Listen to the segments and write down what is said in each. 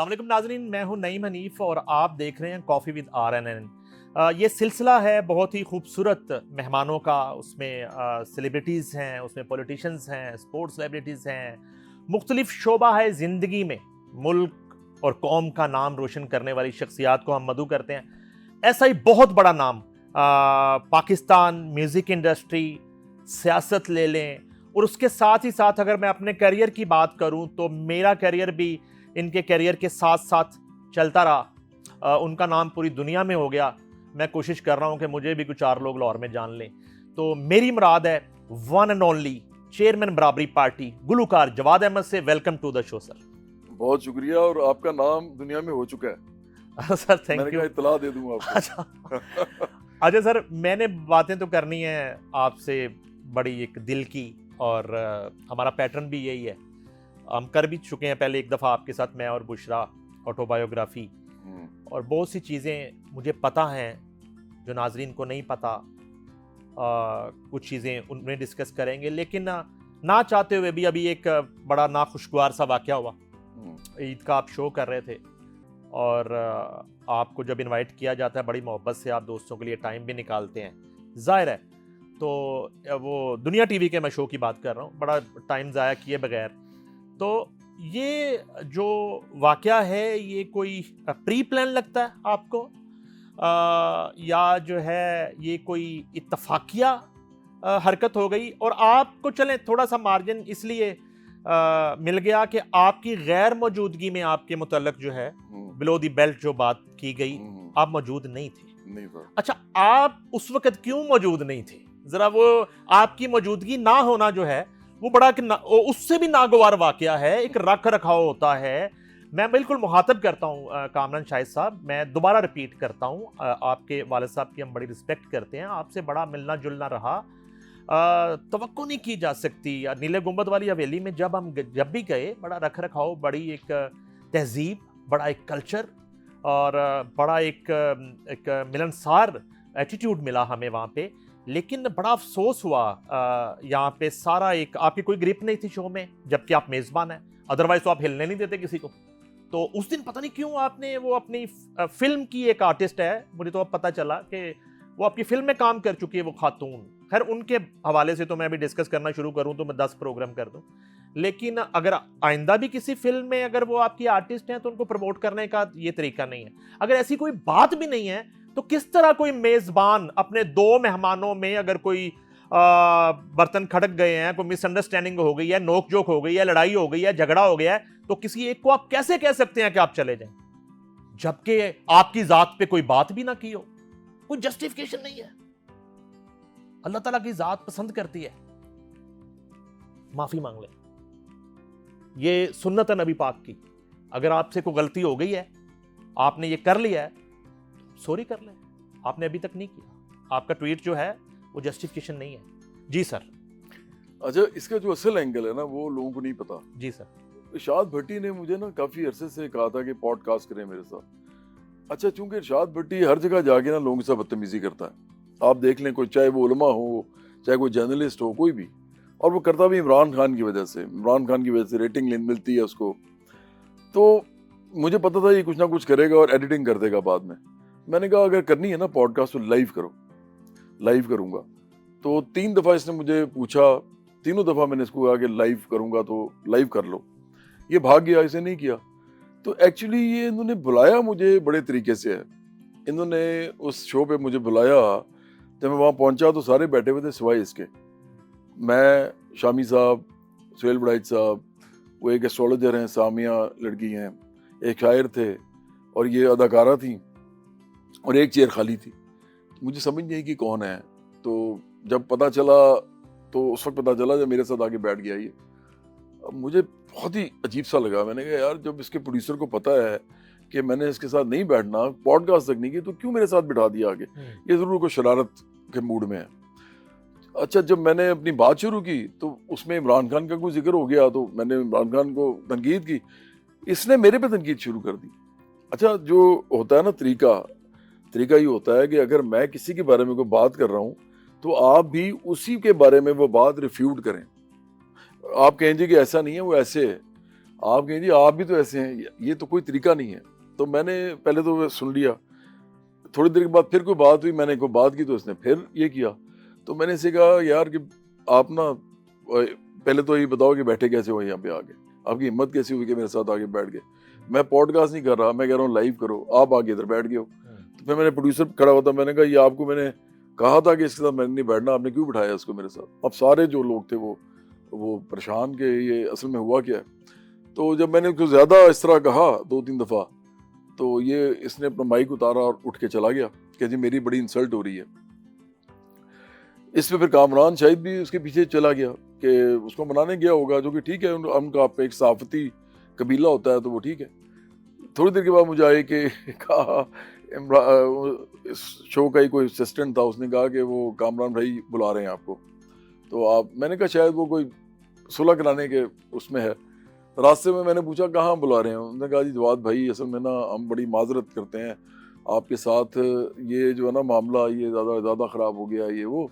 अस्सलाम वालेकुम नाज़रीन, मैं हूं नईम हनीफ और आप देख रहे हैं कॉफ़ी विद RNN। ये सिलसिला है बहुत ही खूबसूरत मेहमानों का। उसमें सेलिब्रिटीज़ हैं, उसमें पॉलिटिशियंस हैं, स्पोर्ट्स सेलिब्रिटीज़ हैं, मुख्तलिफ शोबा है ज़िंदगी में। मुल्क और कौम का नाम रोशन करने वाली शख्सियात को हम मदू करते हैं। ऐसा ही बहुत बड़ा नाम पाकिस्तान म्यूज़िक इंडस्ट्री, सियासत ले लें, और उसके साथ ही साथ अगर मैं अपने करियर की बात करूं तो मेरा करियर भी इनके करियर के साथ साथ चलता रहा। उनका नाम पूरी दुनिया में हो गया। मैं कोशिश कर रहा हूं कि मुझे भी कुछ 4 लोग लाहौर में जान लें। तो मेरी मुराद है वन एंड ओनली चेयरमैन बराबरी पार्टी गुलूकार जवाद अहमद से। Welcome to the show sir. बहुत शुक्रिया। और आपका नाम दुनिया में हो चुका है सर थैंक मैंने यू। कहा इत्तला दे दूं आपको। अच्छा सर, मैंने बातें तो करनी है आपसे बड़ी एक दिल की, और हमारा पैटर्न भी यही है। हम कर भी चुके हैं पहले एक दफ़ा आपके साथ, मैं और बुशरा, ऑटोबायोग्राफी, और बहुत सी चीज़ें मुझे पता हैं जो नाजरीन को नहीं पता। कुछ चीज़ें उनमें डिस्कस करेंगे, लेकिन ना चाहते हुए भी अभी एक बड़ा नाखुशगवार सा वाक़या हुआ। ईद का आप शो कर रहे थे और आपको जब इनवाइट किया जाता है बड़ी मोहब्बत से आप दोस्तों के लिए टाइम भी निकालते हैं, ज़ाहिर है। तो वो दुनिया टीवी के मैं शो की बात कर रहा हूँ, बड़ा टाइम ज़ाया किए बगैर। तो ये जो वाक़या है ये कोई प्री प्लान लगता है आपको, या जो है ये कोई इत्तफाकिया हरकत हो गई? और आपको चलें थोड़ा सा मार्जिन इसलिए मिल गया कि आपकी गैर मौजूदगी में आपके मुतल्लक जो है बिलो द बेल्ट जो बात की गई, आप मौजूद नहीं थे। नहीं था। अच्छा, आप उस वक्त क्यों मौजूद नहीं थे? जरा वो आपकी मौजूदगी ना होना जो है वो बड़ा उससे भी नागवार वाकया है। एक रख रखाव होता है। मैं बिल्कुल मुहातब करता हूँ कामरान शाहिद साहब, मैं दोबारा रिपीट करता हूँ, आपके वालिद साहब की हम बड़ी रिस्पेक्ट करते हैं, आपसे बड़ा मिलना जुलना रहा। तवक्को नहीं की जा सकती। नीले गुंबद वाली हवेली में जब भी गए, बड़ा रख रखाव, बड़ी एक तहजीब, बड़ा एक कल्चर, और बड़ा एक मिलनसार एटीट्यूड मिला हमें वहाँ पे। लेकिन बड़ा अफसोस हुआ यहाँ पे सारा एक आपकी कोई ग्रिप नहीं थी शो में, जबकि आप मेज़बान हैं, अदरवाइज तो आप हिलने नहीं देते किसी को। तो उस दिन पता नहीं क्यों आपने वो अपनी फिल्म की, एक आर्टिस्ट है, मुझे तो अब पता चला कि वो आपकी फिल्म में काम कर चुकी है वो खातून। खैर उनके हवाले से तो मैं अभी डिस्कस करना शुरू करूँ तो मैं 10 प्रोग्राम कर दूँ। लेकिन अगर आइंदा भी किसी फिल्म में अगर वो आपकी आर्टिस्ट हैं तो उनको प्रमोट करने का ये तरीका नहीं है। अगर ऐसी कोई बात भी नहीं है तो किस तरह कोई मेजबान अपने 2 मेहमानों में अगर कोई बर्तन खड़क गए हैं, कोई मिसअंडरस्टैंडिंग हो गई है, नोक-झोंक हो गई है, लड़ाई हो गई है, झगड़ा हो गया है, तो किसी एक को आप कैसे कह सकते हैं कि आप चले जाएं, जबकि आपकी जात पे कोई बात भी ना की हो? कोई जस्टिफिकेशन नहीं है। अल्लाह ताला की जात पसंद करती है, माफी मांग लें। ये सुन्नत है नबी पाक की। अगर आपसे कोई गलती हो गई है, आपने ये कर लिया है, सॉरी कर लें। आपने अभी तक नहीं किया। आपका ट्वीट जो है वो जस्टिफिकेशन नहीं है। जी सर। अच्छा, इसका जो असल एंगल है ना वो लोगों को नहीं पता। जी सर। इरशाद भट्टी ने मुझे ना काफी अरसे से कहा था कि पॉडकास्ट करें मेरे साथ। अच्छा, चूंकि इरशाद भट्टी हर जगह जाके ना लोगों के साथ बदतमीजी करता है। आप देख लें, कोई चाहे वो उलमा हो, चाहे कोई जर्नलिस्ट हो, कोई भी, और वो करता भी इमरान खान की वजह से। इमरान खान की वजह से रेटिंग मिलती है उसको। तो मुझे पता था ये कुछ ना कुछ करेगा और एडिटिंग कर देगा बाद में। मैंने कहा अगर करनी है ना पॉडकास्ट तो लाइव करो। लाइव करूंगा। तो 3 दफा इसने मुझे पूछा, तीनों दफा मैंने इसको कहा कि लाइव करूंगा तो लाइव कर लो। ये भाग गया, इसे नहीं किया। तो एक्चुअली ये इन्होंने बुलाया मुझे बड़े तरीके से है। इन्होंने उस शो पे मुझे बुलाया, जब मैं वहाँ पहुंचा तो सारे बैठे हुए थे सिवाय इसके। मैं, शामी साहब, सुहेल बड़ाइच साहब, वो एक एस्ट्रोलॉजर हैं, सामिया लड़की हैं, एक शायर थे, और ये अदाकारा थी, और एक चेयर खाली थी। मुझे समझ नहीं आई कि कौन है। तो जब पता चला तो उस वक्त पता चला जब मेरे साथ आके बैठ गया ये। अब मुझे बहुत ही अजीब सा लगा। मैंने कहा यार, जब इसके प्रोड्यूसर को पता है कि मैंने इसके साथ नहीं बैठना, पॉडकास्ट तक नहीं की, तो क्यों मेरे साथ बिठा दिया आगे? ये जरूर कोई शरारत के मूड में है। अच्छा, जब मैंने अपनी बात शुरू की तो उसमें इमरान खान का कोई जिक्र हो गया, तो मैंने इमरान खान को तनकीद की, इसने मेरे पे तनकीद शुरू कर दी। अच्छा, जो होता है ना तरीका ये होता है कि अगर मैं किसी के बारे में कोई बात कर रहा हूँ तो आप भी उसी के बारे में वो बात रिफ्यूट करें। आप कहेंगे कि ऐसा नहीं है, वो ऐसे है। आप कहें जी आप भी तो ऐसे हैं, ये तो कोई तरीका नहीं है। तो मैंने पहले तो सुन लिया, थोड़ी देर के बाद फिर कोई बात हुई, मैंने कोई बात की तो इसने फिर ये किया। तो मैंने इसे कहा यार कि आप ना पहले तो ये बताओ कि बैठे कैसे हो यहाँ पे आके, आपकी हिम्मत कैसी हुई कि मेरे साथ आके बैठ गए। मैं पॉडकास्ट नहीं कर रहा, मैं कह रहा हूँ लाइव करो, आप आके इधर बैठ गए हो। तो फिर मैंने प्रोड्यूसर खड़ा होता, मैंने कहा ये आपको मैंने कहा था कि इसके साथ मैंने नहीं बैठना, आपने क्यों बिठाया इसको मेरे साथ। अब सारे जो लोग थे वो परेशान के ये असल में हुआ क्या है। तो जब मैंने उसको ज़्यादा इस तरह कहा 2-3 दफ़ा, तो ये इसने अपना माइक उतारा और उठ के चला गया कि जी मेरी बड़ी इंसल्ट हो रही है। इस पे फिर कामरान शायद भी उसके पीछे चला गया कि उसको मनाने गया होगा, जो कि ठीक है, उनका आप एक सहाफती कबीला होता है तो वो ठीक है। थोड़ी देर के बाद मुझे आए कि कहा इस शो का ही कोई असिस्टेंट था, उसने कहा कि वो कामरान भाई बुला रहे हैं आपको। तो आप, मैंने कहा शायद वो कोई सुलह कराने के उसमें है। रास्ते में मैंने पूछा कहाँ बुला रहे हैं, उन्होंने कहा जी जवाद भाई असल में ना हम बड़ी माजरत करते हैं आपके साथ, ये जो है ना मामला ये ज़्यादा ख़राब हो गया ये वो,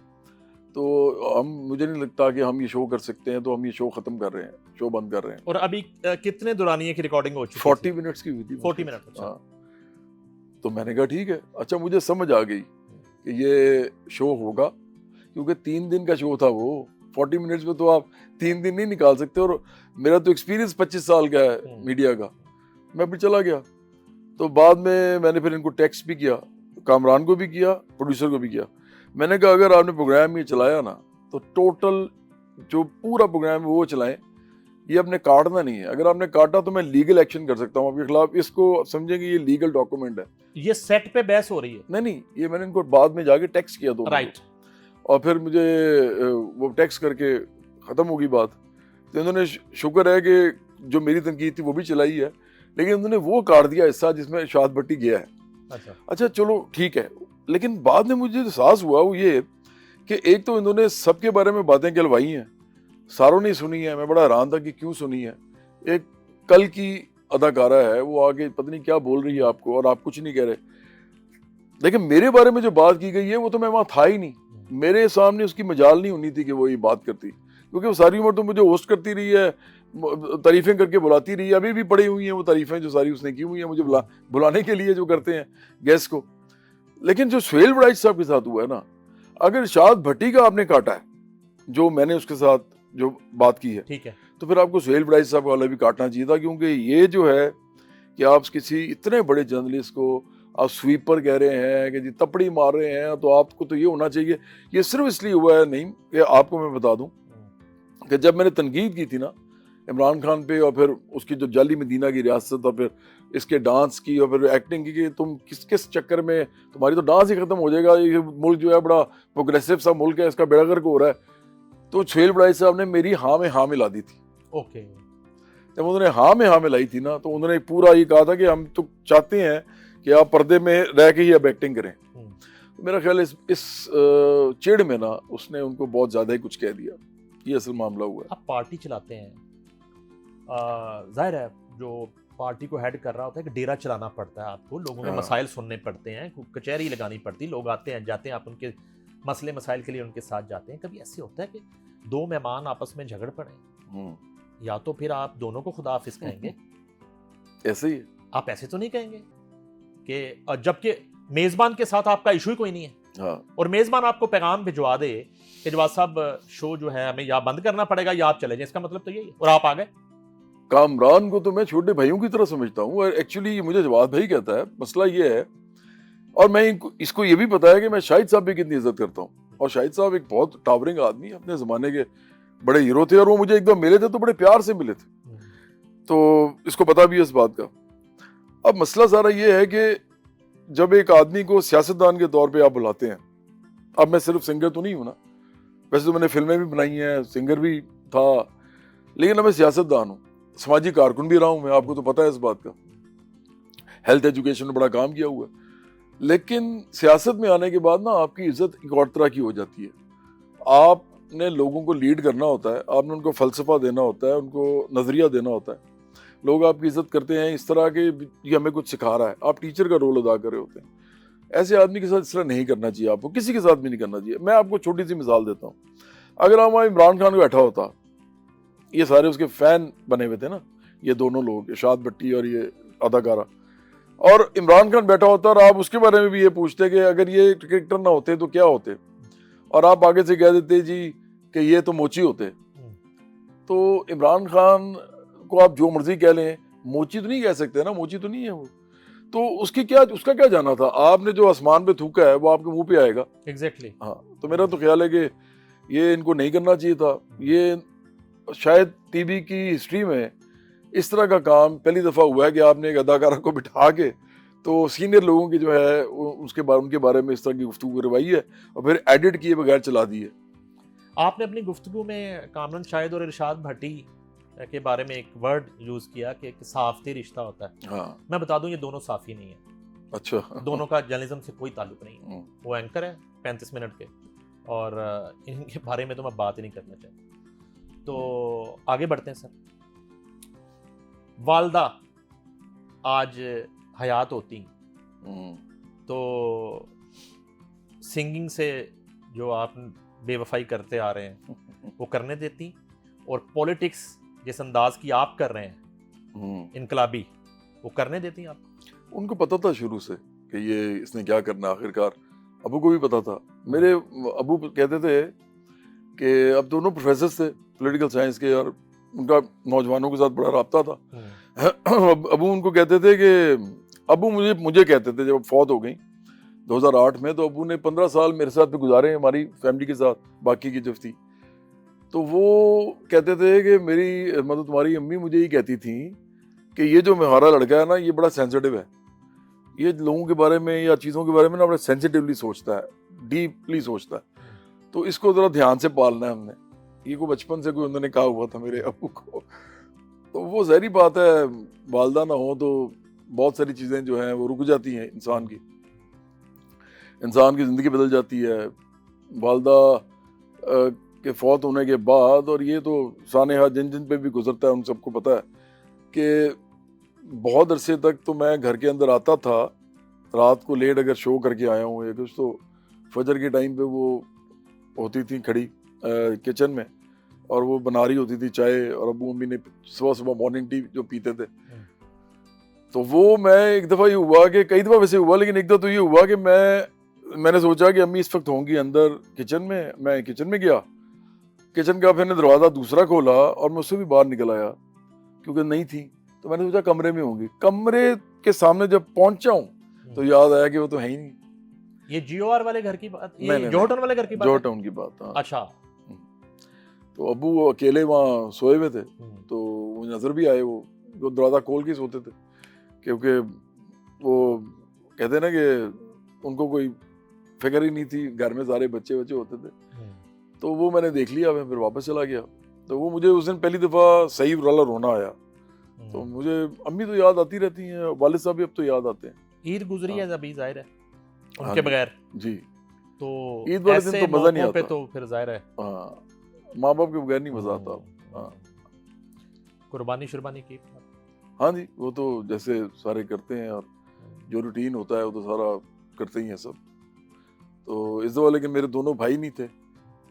तो मुझे नहीं लगता कि हम ये शो कर सकते हैं, तो हम ये शो ख़त्म कर रहे हैं, शो बंद कर रहे हैं। और अभी कितने दुरानिये की रिकॉर्डिंग हो चुकी है? 40 मिनट्स की हुई थी। 40 मिनट। हाँ, तो मैंने कहा ठीक है। अच्छा, मुझे समझ आ गई कि ये शो होगा, क्योंकि 3 दिन का शो था वो। 40 मिनट्स में तो आप 3 दिन नहीं निकाल सकते, और मेरा तो एक्सपीरियंस 25 साल का है मीडिया का। मैं फिर चला गया। तो बाद में मैंने फिर इनको टेक्स्ट भी किया, कामरान को भी किया, प्रोड्यूसर को भी किया। मैंने कहा अगर आपने प्रोग्राम ये चलाया ना, तो टोटल जो पूरा प्रोग्राम है वो चलाएं, ये आपने काटना नहीं है। अगर आपने काटा तो मैं लीगल एक्शन कर सकता हूँ आपके खिलाफ, इसको समझेंगे ये लीगल डॉक्यूमेंट है। ये सेट पे बहस हो रही है? नहीं, ये मैंने इनको बाद में जाके टेक्स्ट किया दोनों राइट। और फिर मुझे वो टेक्स्ट करके ख़त्म होगी बात। तो इन्होंने शुक्र है कि जो मेरी तनकीद थी वो भी चलाई है, लेकिन उन्होंने वो काट दिया हिस्सा जिसमें शाद भट्टी गया है। अच्छा चलो ठीक है। लेकिन बाद में मुझे एहसास हुआ वो ये कि एक तो इन्होंने सबके बारे में बातें कहलवाई हैं, सारों ने सुनी है। मैं बड़ा हैरान था कि क्यों सुनी है। एक कल की अदाकारा है, वो आगे पता नहीं क्या बोल रही है आपको और आप कुछ नहीं कह रहे। लेकिन मेरे बारे में जो बात की गई है वो तो मैं वहाँ था ही नहीं, मेरे सामने उसकी मजाल नहीं होनी थी कि वो ये बात करती, क्योंकि वो सारी उम्र तो मुझे होस्ट करती रही है, तारीफें करके बुलाती रही है। अभी भी पड़ी हुई हैं वो तारीफें जो सारी उसने की हुई हैं मुझे बुलाने के लिए जो करते हैं गेस्ट को। लेकिन जो सुहेल वड़ाइच साहब के साथ हुआ है ना, अगर शाद भट्टी का आपने काटा है जो मैंने उसके साथ जो बात की है, ठीक है, तो फिर आपको सुहेल वड़ाइच साहब वाला भी काटना चाहिए था। क्योंकि ये जो है कि आप किसी इतने बड़े जर्नलिस्ट को आप स्वीपर कह रहे हैं कि जी तपड़ी मार रहे हैं, तो आपको तो ये होना चाहिए। ये सिर्फ इसलिए हुआ है नहीं कि आपको मैं बता दूं कि जब मैंने तनकीद की थी ना इमरान खान पे, और फिर उसकी जो जाली मदीना की रियासत, और फिर इसके डांस की, और फिर एक्टिंग की कि तुम किस चक्कर में तुम्हारी तो डांस ही खत्म हो जाएगा, ये मुल्क जो है बड़ा प्रोग्रेसिव सा मुल्क है, इसका बेड़ा गर्क हो रहा है। तो सुहेल वड़ाइच साहब ने मेरी हाँ में हाँ मिला दी थी। ओके, जब उन्होंने हाँ में हाँ मिलाई थी ना, तो उन्होंने पूरा ये कहा था कि हम तो चाहते हैं कि आप पर्दे में रह के ही अब एक्टिंग करें। तो मेरा ख्याल इस चिड़ में ना उसने उनको बहुत ज्यादा ही कुछ कह दिया। ये असल मामला हुआ है। आप पार्टी चलाते हैं, जाहिर है जो पार्टी को हेड कर रहा होता है कि डेरा चलाना पड़ता है, आपको लोगों के मसाइल सुनने पड़ते हैं, कचहरी लगानी पड़ती, लोग आते हैं जाते हैं, आप उनके मसले मसाइल के लिए उनके साथ जाते हैं। कभी ऐसे होता है कि दो मेहमान आपस में झगड़ पड़े, या तो फिर आप दोनों को खुदा हाफिज कहेंगे? ऐसे ही आप ऐसे तो नहीं कहेंगे कि जबकि मेजबान के साथ आपका इशू ही कोई नहीं है, हाँ, और मेजबान आपको पैगाम भिजवा दे कि जवाद साहब शो जो है हमें या बंद करना पड़ेगा या आप चले जाएं, इसका मतलब तो यही है, और आप आ गए। कामरान को तो मैं छोटे भाइयों की तरह समझता हूँ, और एक्चुअली मुझे जवाद भाई कहता है। मसला ये है, और मैं इसको ये भी पता है कि मैं शाहिद साहब भी कितनी इज्जत करता हूँ, और शाहिद साहब एक बहुत टावरिंग आदमी, अपने जमाने के बड़े हीरो थे, और वो मुझे एकदम मिले थे तो बड़े प्यार से मिले थे, तो इसको पता भी है इस बात का। अब मसला सारा ये है कि जब एक आदमी को सियासतदान के तौर पे आप बुलाते हैं, अब मैं सिर्फ सिंगर तो नहीं हूं ना, वैसे तो मैंने फिल्में भी बनाई हैं, सिंगर भी था, लेकिन अब मैं सियासतदान हूँ, समाजी कारकुन भी रहा हूँ मैं, आपको तो पता है इस बात का। हेल्थ एजुकेशन में बड़ा काम किया हुआ है। लेकिन सियासत में आने के बाद ना आपकी इज्जत एक और तरह की हो जाती है। आपने लोगों को लीड करना होता है, आपने उनको फलसफा देना होता है, उनको नजरिया देना होता है। लोग आपकी इज्जत करते हैं इस तरह के ये हमें कुछ सिखा रहा है, आप टीचर का रोल अदा कर रहे होते हैं। ऐसे आदमी के साथ इस तरह नहीं करना चाहिए, आपको किसी के साथ भी नहीं करना चाहिए। मैं आपको छोटी सी मिसाल देता हूँ। अगर हम इमरान खान बैठा होता, ये सारे उसके फैन बने हुए थे ना, ये दोनों लोग, इरशाद भट्टी और ये अदाकारा, और इमरान खान बैठा होता और आप उसके बारे में भी ये पूछते कि अगर ये क्रिकेटर ना होते तो क्या होते, और आप आगे से कह देते जी कि ये तो मोची होते। तो इमरान खान को आप जो मर्जी कह लें, मोची तो नहीं कह सकते ना, मोची तो नहीं है वो, तो उसका क्या जाना था? आपने जो आसमान पे थूका है वो आपके मुंह पे आएगा। एग्जैक्टली। हाँ, तो मेरा तो ख्याल है कि ये इनको नहीं करना चाहिए था। ये शायद टीवी की हिस्ट्री में इस तरह का काम पहली दफा हुआ है कि आपने एक अदाकारा को बिठा के तो सीनियर लोगों की जो है उनके बारे में इस तरह की गुफ्तगू करवाई है और फिर एडिट किए बगैर चला दी है। आपने अपनी गुफ्तगू में कामरान शाहिद और इरशाद भट्टी के बारे में एक वर्ड यूज किया कि एक साफती रिश्ता होता है। हाँ, मैं बता दूं ये दोनों साफी नहीं है, अच्छा। दोनों का जर्नलिज्म से कोई ताल्लुक नहीं है। वो एंकर है 35 मिनट के, और इनके बारे में तो मैं बात ही नहीं करना चाहता। तो आगे बढ़ते हैं सर। वालदा आज हयात होती तो सिंगिंग से जो आप बेवफाई करते आ रहे हैं वो करने देती, और पॉलिटिक्स जिस अंदाज की आप कर रहे हैं इनकलाबी, वो करने देती आप? उनको पता था शुरू से कि ये इसने क्या करना, आखिरकार अबू को भी पता था। मेरे अबू कहते थे कि अब दोनों प्रोफेसर थे पॉलिटिकल साइंस के और उनका नौजवानों के साथ बड़ा राब्ता था। अबू उनको कहते थे कि अबू मुझे कहते थे, जब फौत हो गई 2008 में, तो अबू ने 15 साल मेरे साथ भी गुजारे हमारी फैमिली के साथ, बाकी की जो थी। तो वो कहते थे कि मेरी मतलब तुम्हारी अम्मी मुझे ही कहती थी कि ये जो हमारा लड़का है ना, ये बड़ा सेंसिटिव है, ये लोगों के बारे में या चीज़ों के बारे में ना बड़ा सेंसिटिवली सोचता है, डीपली सोचता है, तो इसको ज़रा ध्यान से पालना है हमने। ये को बचपन से कोई उन्होंने कहा हुआ था मेरे अबू को। तो वो ज़ाहिर बात है, वालदा ना हो तो बहुत सारी चीज़ें जो हैं वो रुक जाती हैं, इंसान की ज़िंदगी बदल जाती है वालदा के फौत होने के बाद। और ये तो सानेहा जिन जिन पे भी गुजरता है उन सबको पता है कि बहुत अरसे तक तो मैं घर के अंदर आता था, रात को लेट अगर शो करके आया हूँ या कुछ, तो फजर के टाइम पे वो होती थी खड़ी किचन में और वो बना रही होती थी चाय, और अबू अम्मी ने सुबह सुबह मॉर्निंग टी जो पीते थे। तो वो मैं एक दफ़ा ये हुआ कि, कई दफ़ा वैसे हुआ, लेकिन एक दफ़ा तो ये हुआ कि मैंने सोचा कि अम्मी इस वक्त होंगी अंदर किचन में, मैं किचन में गया, किचन का फिर ने दरवाज़ा दूसरा खोला और मैं उससे भी बाहर निकल आया क्योंकि नहीं थी, तो मैंने सोचा कमरे में होंगी। कमरे के सामने जब पहुंचा हूँ तो याद आया कि वो तो है ही नहीं। ये जियोआर वाले घर की बात, ये जॉर्ज टाउन वाले घर की बात? जॉर्ज टाउन की बात, हाँ। अच्छा। तो अबू अकेले वहाँ सोए हुए थे, तो वो नजर भी आए, वो दरवाज़ा खोल के सोते थे, क्योंकि वो कहते ना कि उनको कोई फिक्र ही नहीं थी, घर में सारे बच्चे होते थे। तो वो मैंने देख लिया, मैं फिर वापस चला गया। तो वो मुझे उस दिन पहली दफ़ा सही वाला रोना आया। तो मुझे अम्मी तो याद आती रहती हैं, वालिद साहब भी अब तो याद आते हैं। ईद गुजरी है अभी, जाहिर है उनके बगैर जी, तो ईद वाले दिन तो मज़ा नहीं आता, तो फिर जाहिर है हाँ, माँ बाप के बगैर नहीं मज़ा आता। हाँ, कुर्बानी शुरबानी की? हाँ जी, वो तो जैसे सारे करते हैं, और जो रूटीन होता है वो तो सारा करते ही हैं सब। तो इस दफ़ा लेकिन मेरे दोनों भाई नहीं थे,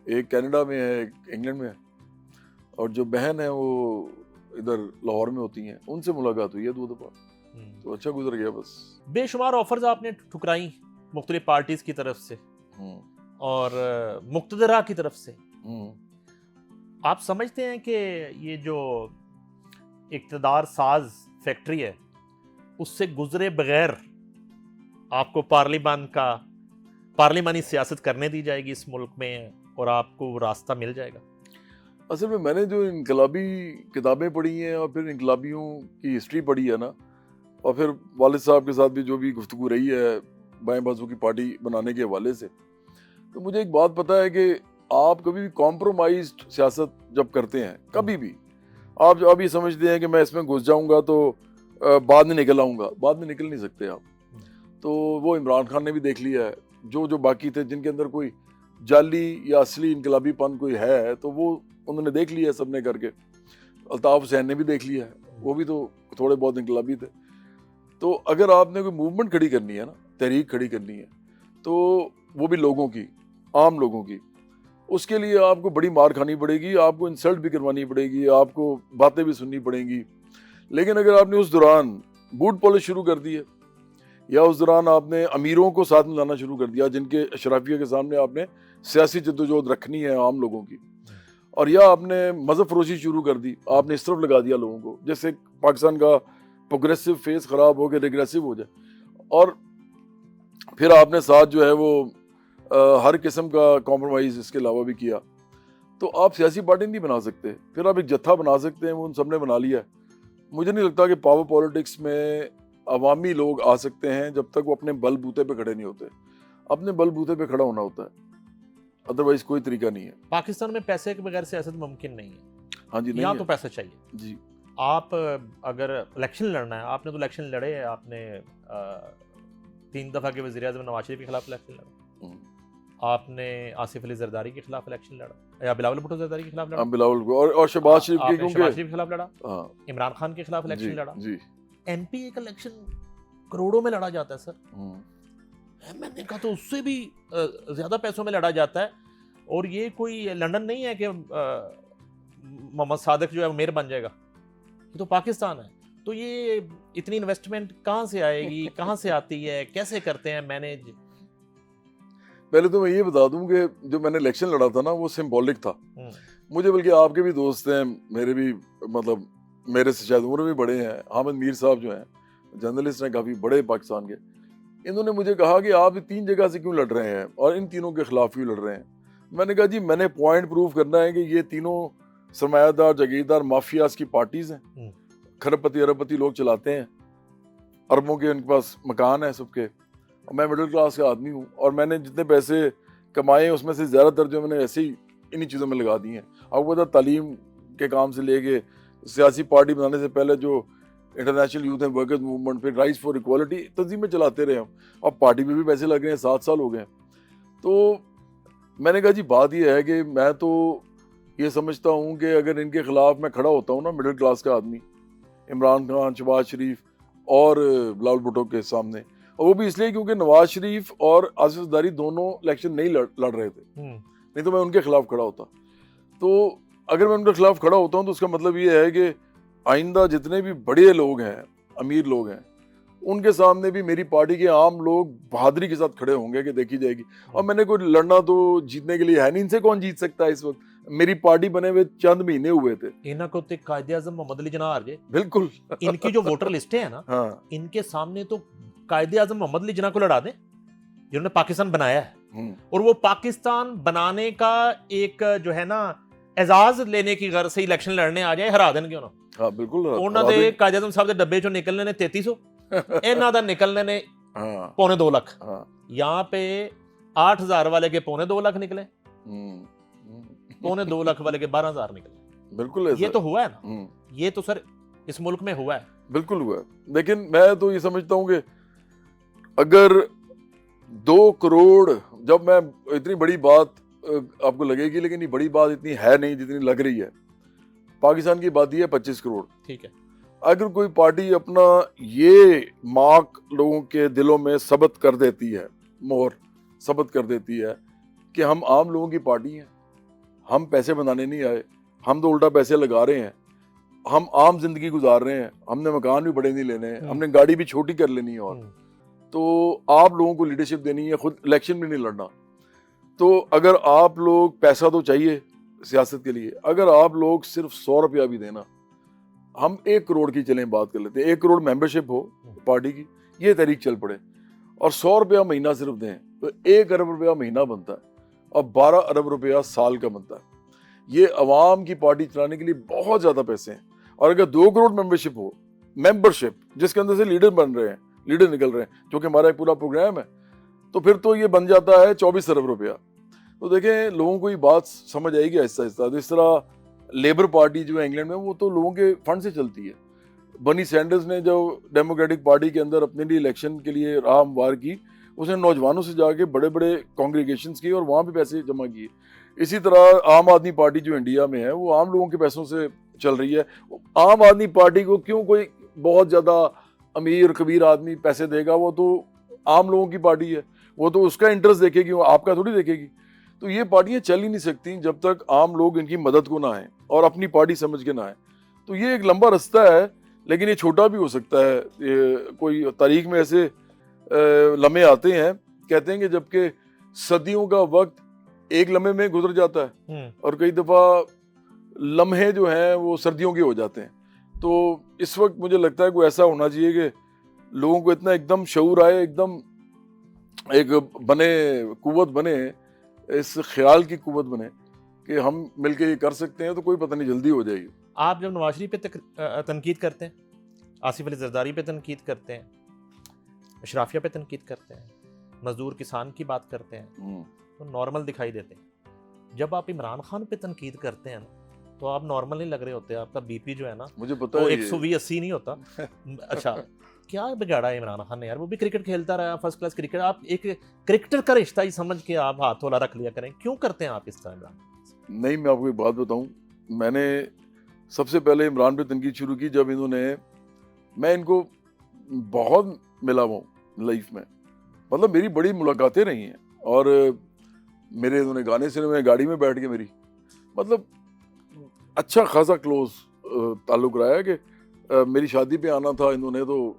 एक कनाडा में है, एक इंग्लैंड में है, और जो बहन है वो इधर लाहौर में होती हैं, उनसे मुलाकात हुई है 2 दफ़ा, तो अच्छा गुजर गया बस। बेशुमार ऑफर्स आपने ठुकराई मुख्तलिफ पार्टीज की तरफ से और मुक्तदरा की तरफ से। आप समझते हैं कि ये जो इक़्तिदार साज फैक्ट्री है उससे गुजरे बगैर आपको पार्लिमानी सियासत करने दी जाएगी इस मुल्क में और आपको वो रास्ता मिल जाएगा? असल में मैंने जो इनकलाबी किताबें पढ़ी हैं और फिर इनकलाबियों की हिस्ट्री पढ़ी है ना, और फिर वालिद साहब के साथ भी जो भी गुफ्तगू रही है बाएं बाजू की पार्टी बनाने के हवाले से, तो मुझे एक बात पता है कि आप कभी भी कॉम्प्रोमाइज्ड सियासत जब करते हैं, कभी भी आप जो अभी समझते हैं कि मैं इसमें घुस जाऊंगा तो बाद में निकल आऊंगा, बाद में निकल नहीं सकते आप। तो वो इमरान खान ने भी देख लिया है, जो बाकी थे जिनके अंदर कोई जाली या असली इनकलाबीपन कोई है, तो वो उन्होंने देख लिया है सबने करके। अल्ताफ हुसैन ने भी देख लिया है, वो भी तो थोड़े बहुत इनकलाबी थे। तो अगर आपने कोई मूवमेंट खड़ी करनी है ना, तहरीक खड़ी करनी है, तो वो भी लोगों की, आम लोगों की, उसके लिए आपको बड़ी मार खानी पड़ेगी, आपको इंसल्ट भी करवानी पड़ेगी, आपको बातें भी सुननी पड़ेंगी, लेकिन अगर आपने उस दौरान बूट पॉलिश शुरू कर दी है, या उस दौरान आपने अमीरों को साथ में लाना शुरू कर दिया जिनके अशराफिया के सामने आपने सियासी जद्दोजहद रखनी है आम लोगों की, और या आपने मजहब फरोशी शुरू कर दी, आपने इस तरफ लगा दिया लोगों को, जैसे पाकिस्तान का प्रोग्रेसिव फेस खराब हो के रिग्रेसिव हो जाए, और फिर आपने साथ जो है वो हर किस्म का कॉम्प्रोमाइज़ इसके अलावा भी किया, तो आप सियासी पार्टी नहीं बना सकते। फिर आप एक जत्था बना सकते हैं, वो उन सब ने बना लिया है। मुझे नहीं लगता कि पावर पॉलिटिक्स में अवामी लोग आ सकते हैं जब तक वो अपने बलबूते पे खड़े नहीं होते। अपने बलबूते पे खड़ा होना होता है, अदरवाइज कोई तरीका नहीं है। पाकिस्तान में पैसे के बगैर सियासत मुमकिन नहीं है। हाँ जी, नहीं यहाँ है। तो पैसा चाहिए जी। आप अगर इलेक्शन लड़ना है, आपने तो इलेक्शन लड़े हैं, आपने 3 दफा के वज़ीर आज़म नवाज शरीफ के खिलाफ इलेक्शन लड़ा, आपने आसिफ अली जरदारी के खिलाफ इलेक्शन लड़ा, या बिलावल भुट्टो जरदारी के खिलाफ लड़ा, बिलावल को और शहबाज शरीफ के, आपने क्योंकि शहबाज शरीफ के खिलाफ लड़ा, हाँ इमरान खान के खिलाफ इलेक्शन जी लड़ा। जी। एमपी एक इलेक्शन करोड़ों में लड़ा जाता है सर। मैंने कहा तो उससे भी ज्यादा पैसों में लड़ा जाता है, और ये कोई लंदन नहीं है कि मोहम्मद सादिक जो है मेयर बन जाएगा, ये तो पाकिस्तान है। तो ये इतनी इन्वेस्टमेंट कहाँ से आएगी, कहाँ से आती है, कैसे करते हैं मैनेज? पहले तो मैं ये बता दूं कि जो मैंने इलेक्शन लड़ा था ना वो सिंबॉलिक था। मुझे बल्कि आपके भी दोस्त हैं, मेरे भी, मतलब मेरे से शायद उम्र भी बड़े हैं, हामिद मीर साहब जो हैं जर्नलिस्ट हैं काफ़ी बड़े पाकिस्तान के, इन्होंने मुझे कहा कि आप 3 जगह से क्यों लड़ रहे हैं और इन तीनों के खिलाफ क्यों लड़ रहे हैं। मैंने कहा जी मैंने पॉइंट प्रूव करना है कि ये तीनों सरमायादार जागीरदार माफियाज की पार्टीज हैं, खरबपति अरबपति लोग चलाते हैं, अरबों के उनके पास मकान है सबके, और मैं मिडिल क्लास का आदमी हूँ, और मैंने जितने पैसे कमाए उसमें से ज़्यादातर जो मैंने ऐसे ही इन्हीं चीज़ों में लगा दिए हैं। आपको पता तालीम के काम से लेके सियासी पार्टी बनाने से पहले जो international youth and workers movement, फिर राइट्स फॉर इक्वालिटी तंजीमें चलाते रहे हम, अब पार्टी में भी पैसे लग रहे हैं, 7 साल हो गए। तो मैंने कहा जी बात ये है कि मैं तो ये समझता हूँ कि अगर इनके खिलाफ मैं खड़ा होता हूँ ना, मिडिल क्लास का आदमी, इमरान खान, शहबाज शरीफ और बिलावल भुट्टो के सामने, और वो भी इसलिए क्योंकि नवाज शरीफ और आसिफ जरदारी दोनों इलेक्शन नहीं लड़ रहे थे, नहीं तो मैं उनके खिलाफ खड़ा होता। तो अगर मैं उनके खिलाफ खड़ा होता हूँ तो उसका मतलब ये है कि आइंदा जितने भी बड़े लोग हैं, अमीर लोग हैं, उनके सामने भी मेरी पार्टी के आम लोग बहादुरी के साथ खड़े होंगे कि देखी जाएगी। और मैंने कोई लड़ना तो जीतने के लिए है नहीं, इनसे कौन जीत सकता है इस वक्त। मेरी पार्टी बने हुए चंद महीने हुए थे। इन्हों को कायदे आज़म मोहम्मद अली जिन्ना हार गए, बिल्कुल। इनकी जो वोटर लिस्टें हैं ना, हाँ, इनके सामने तो कायदे आज़म मोहम्मद अली जिन्ना को लड़ा दें, जिन्होंने पाकिस्तान बनाया है, और वो पाकिस्तान बनाने का एक जो है ना एजाज लेने की गर्ज से इलेक्शन लड़ने आ जाए, हरा देन क्यों ना। हाँ बिल्कुल। उन्होंने कायदे आज़म साहब के डब्बे चो निकलने ने 3300, इन्हों का निकलने ने हाँ, 2.25 लाख। हाँ, यहाँ पे 8,000 वाले के 2.25 लाख निकले, 2.25 लाख वाले के 12,000 निकले। बिल्कुल ये तो हुआ है ना, ये तो सर इस मुल्क में हुआ है, बिल्कुल हुआ है। लेकिन मैं तो ये समझता हूँ कि अगर 2 करोड़, जब मैं इतनी बड़ी बात आपको लगेगी, लेकिन ये बड़ी बात इतनी है नहीं जितनी लग रही है। पाकिस्तान की आबादी है 25 करोड़। ठीक है, अगर कोई पार्टी अपना ये मार्क लोगों के दिलों में सबत कर देती है, मोहर सबत कर देती है कि हम आम लोगों की पार्टी हैं, हम पैसे बनाने नहीं आए, हम तो उल्टा पैसे लगा रहे हैं, हम आम जिंदगी गुजार रहे हैं, हमने मकान भी बड़े नहीं लेने हैं, हमने गाड़ी भी छोटी कर लेनी है, और तो आप लोगों को लीडरशिप देनी है, खुद इलेक्शन भी नहीं लड़ना। तो अगर आप लोग, पैसा तो चाहिए सियासत के लिए, अगर आप लोग सिर्फ 100 रुपया भी देना, हम 1 करोड़ की चलें बात कर लेते हैं, 1 करोड़ मेंबरशिप हो पार्टी की, ये तहरीक चल पड़े, और 100 रुपया महीना सिर्फ दें, तो 1 अरब रुपया महीना बनता है, और 12 अरब रुपया साल का बनता है। ये अवाम की पार्टी चलाने के लिए बहुत ज़्यादा पैसे हैं। और अगर 2 करोड़ मेंबरशिप हो, मेंबरशिप जिसके अंदर से लीडर बन रहे हैं, लीडर निकल रहे हैं, जो कि हमारा एक पूरा प्रोग्राम है, तो फिर तो ये बन जाता है 24 अरब रुपया। तो देखें, लोगों को ये बात समझ आएगी आहिस्ता आहिस्ता। तो इस तरह लेबर पार्टी जो है इंग्लैंड में, वो तो लोगों के फंड से चलती है। बनी सैंडर्स ने जो डेमोक्रेटिक पार्टी के अंदर अपने लिए इलेक्शन के लिए राह हमवार की, उसने नौजवानों से जाके बड़े बड़े कॉन्ग्रीगेशंस किए और वहाँ भी पैसे जमा किए। इसी तरह आम आदमी पार्टी जो इंडिया में है, वो आम लोगों के पैसों से चल रही है। आम आदमी पार्टी को क्यों कोई बहुत ज़्यादा अमीर कबीर आदमी पैसे देगा? वो तो आम लोगों की पार्टी है, वो तो उसका इंटरेस्ट देखेगी, वो आपका थोड़ी देखेगी। तो ये पार्टियां चल ही नहीं सकती जब तक आम लोग इनकी मदद को ना आए और अपनी पार्टी समझ के ना आए। तो ये एक लंबा रास्ता है, लेकिन ये छोटा भी हो सकता है। ये कोई तारीख में ऐसे लम्हे आते हैं, कहते हैं कि जबकि सदियों का वक्त एक लम्हे में गुजर जाता है और कई दफ़ा लम्हे जो हैं वो सर्दियों के हो जाते हैं। तो इस वक्त मुझे लगता है कोई ऐसा होना चाहिए कि लोगों को इतना एकदम शऊर आए, एकदम एक बने, कुव्वत बने, इस ख्याल की कुव्वत बने कि हम मिलके ये कर सकते हैं, तो कोई पता नहीं जल्दी हो जाएगी। आप जब नवाज शरीफ पे तनकीद करते हैं, आसिफ अली जरदारी पे तनकीद करते हैं, अशराफिया पे तनकीद करते हैं, मजदूर किसान की बात करते हैं, तो नॉर्मल दिखाई देते हैं। जब आप इमरान खान पे तनकीद करते हैं ना, तो आप नॉर्मल नहीं लग रहे होते। आपका बीपी जो है ना, मुझे पता वो है 120-80 नहीं होता। अच्छा, क्या बिगाड़ा है इमरान खान ने यार? वो भी क्रिकेट खेलता रहा, फर्स्ट क्लास क्रिकेट। आप एक क्रिकेटर का रिश्ता ही समझ के आप हाथ थोड़ा रख लिया करें। क्यों करते हैं आप इस तरह इमरान? नहीं, मैं आपको एक बात बताऊं, मैंने सबसे पहले इमरान पे तनकीद शुरू की जब इन्होंने, मैं इनको बहुत मिला हूँ लाइफ में, मतलब मेरी बड़ी मुलाकातें रही हैं और मेरे इन्होंने गाने सुने, मैं गाड़ी में बैठ के मेरी मतलब अच्छा खासा क्लोज ताल्लुक रहा है कि मेरी शादी पे आना था इन्होंने, तो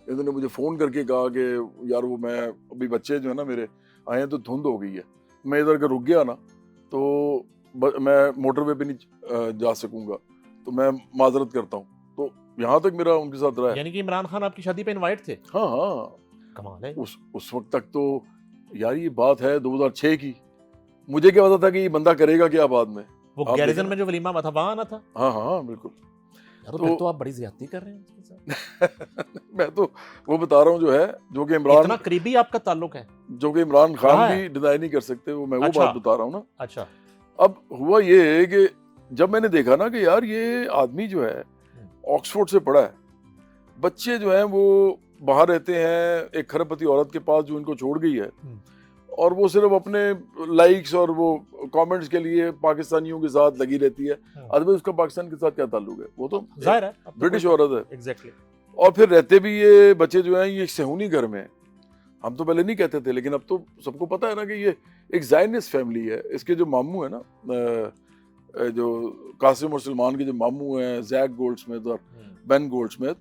इन्होंने मुझे फ़ोन करके कहा कि यार वो मैं अभी बच्चे जो है ना मेरे आए हैं तो धुंध हो गई है, मैं इधर का रुक गया ना तो मैं मोटरवे पे नहीं जा सकूंगा, तो मैं माजरत करता हूँ। तो यहाँ तक मेरा उनके साथ रहा है। यानी कि इमरान खान आपकी शादी पे इनवाइट थे? हाँ हाँ, कमाल है। उस वक्त तक तो यार ये बात है 2006 की, मुझे क्या पता था कि ये बंदा करेगा क्या बाद में। वो गैरिजन में जो वलीमा था वहां आना था? हाँ हाँ बिल्कुल। यार फिर तो आप बड़ी ज्यादती कर रहे हैं उसके साथ। मैं तो वो बता रहा हूँ जो है, जो कि इमरान, इतना करीबी आपका ताल्लुक है, जो कि इमरान खान भी डिनाई नहीं कर सकते, वो मैं वो बात बता रहा हूँ ना। अच्छा, अब हुआ ये है कि जब मैंने देखा ना कि यार ये आदमी जो है ऑक्सफोर्ड से पढ़ा है, बच्चे जो हैं वो बाहर रहते हैं एक खरबपति औरत के पास जो इनको छोड़ गई है, और वो सिर्फ अपने लाइक्स और वो कमेंट्स के लिए पाकिस्तानियों के साथ लगी रहती है। अदरवाइज उसका पाकिस्तान के साथ क्या ताल्लुक है, वो तो जाहिर है ब्रिटिश औरत है। एग्जैक्टली। और फिर रहते भी ये बच्चे जो हैं ये सेहूनी घर में, हम तो पहले नहीं कहते थे लेकिन अब तो सबको पता है ना कि ये एक ज़ायनिस्ट फैमिली है। इसके जो मामू है ना, जो कासिम और सलमान के जो मामू हैं, जैक गोल्डस्मिथ और बेन गोल्डस्मिथ,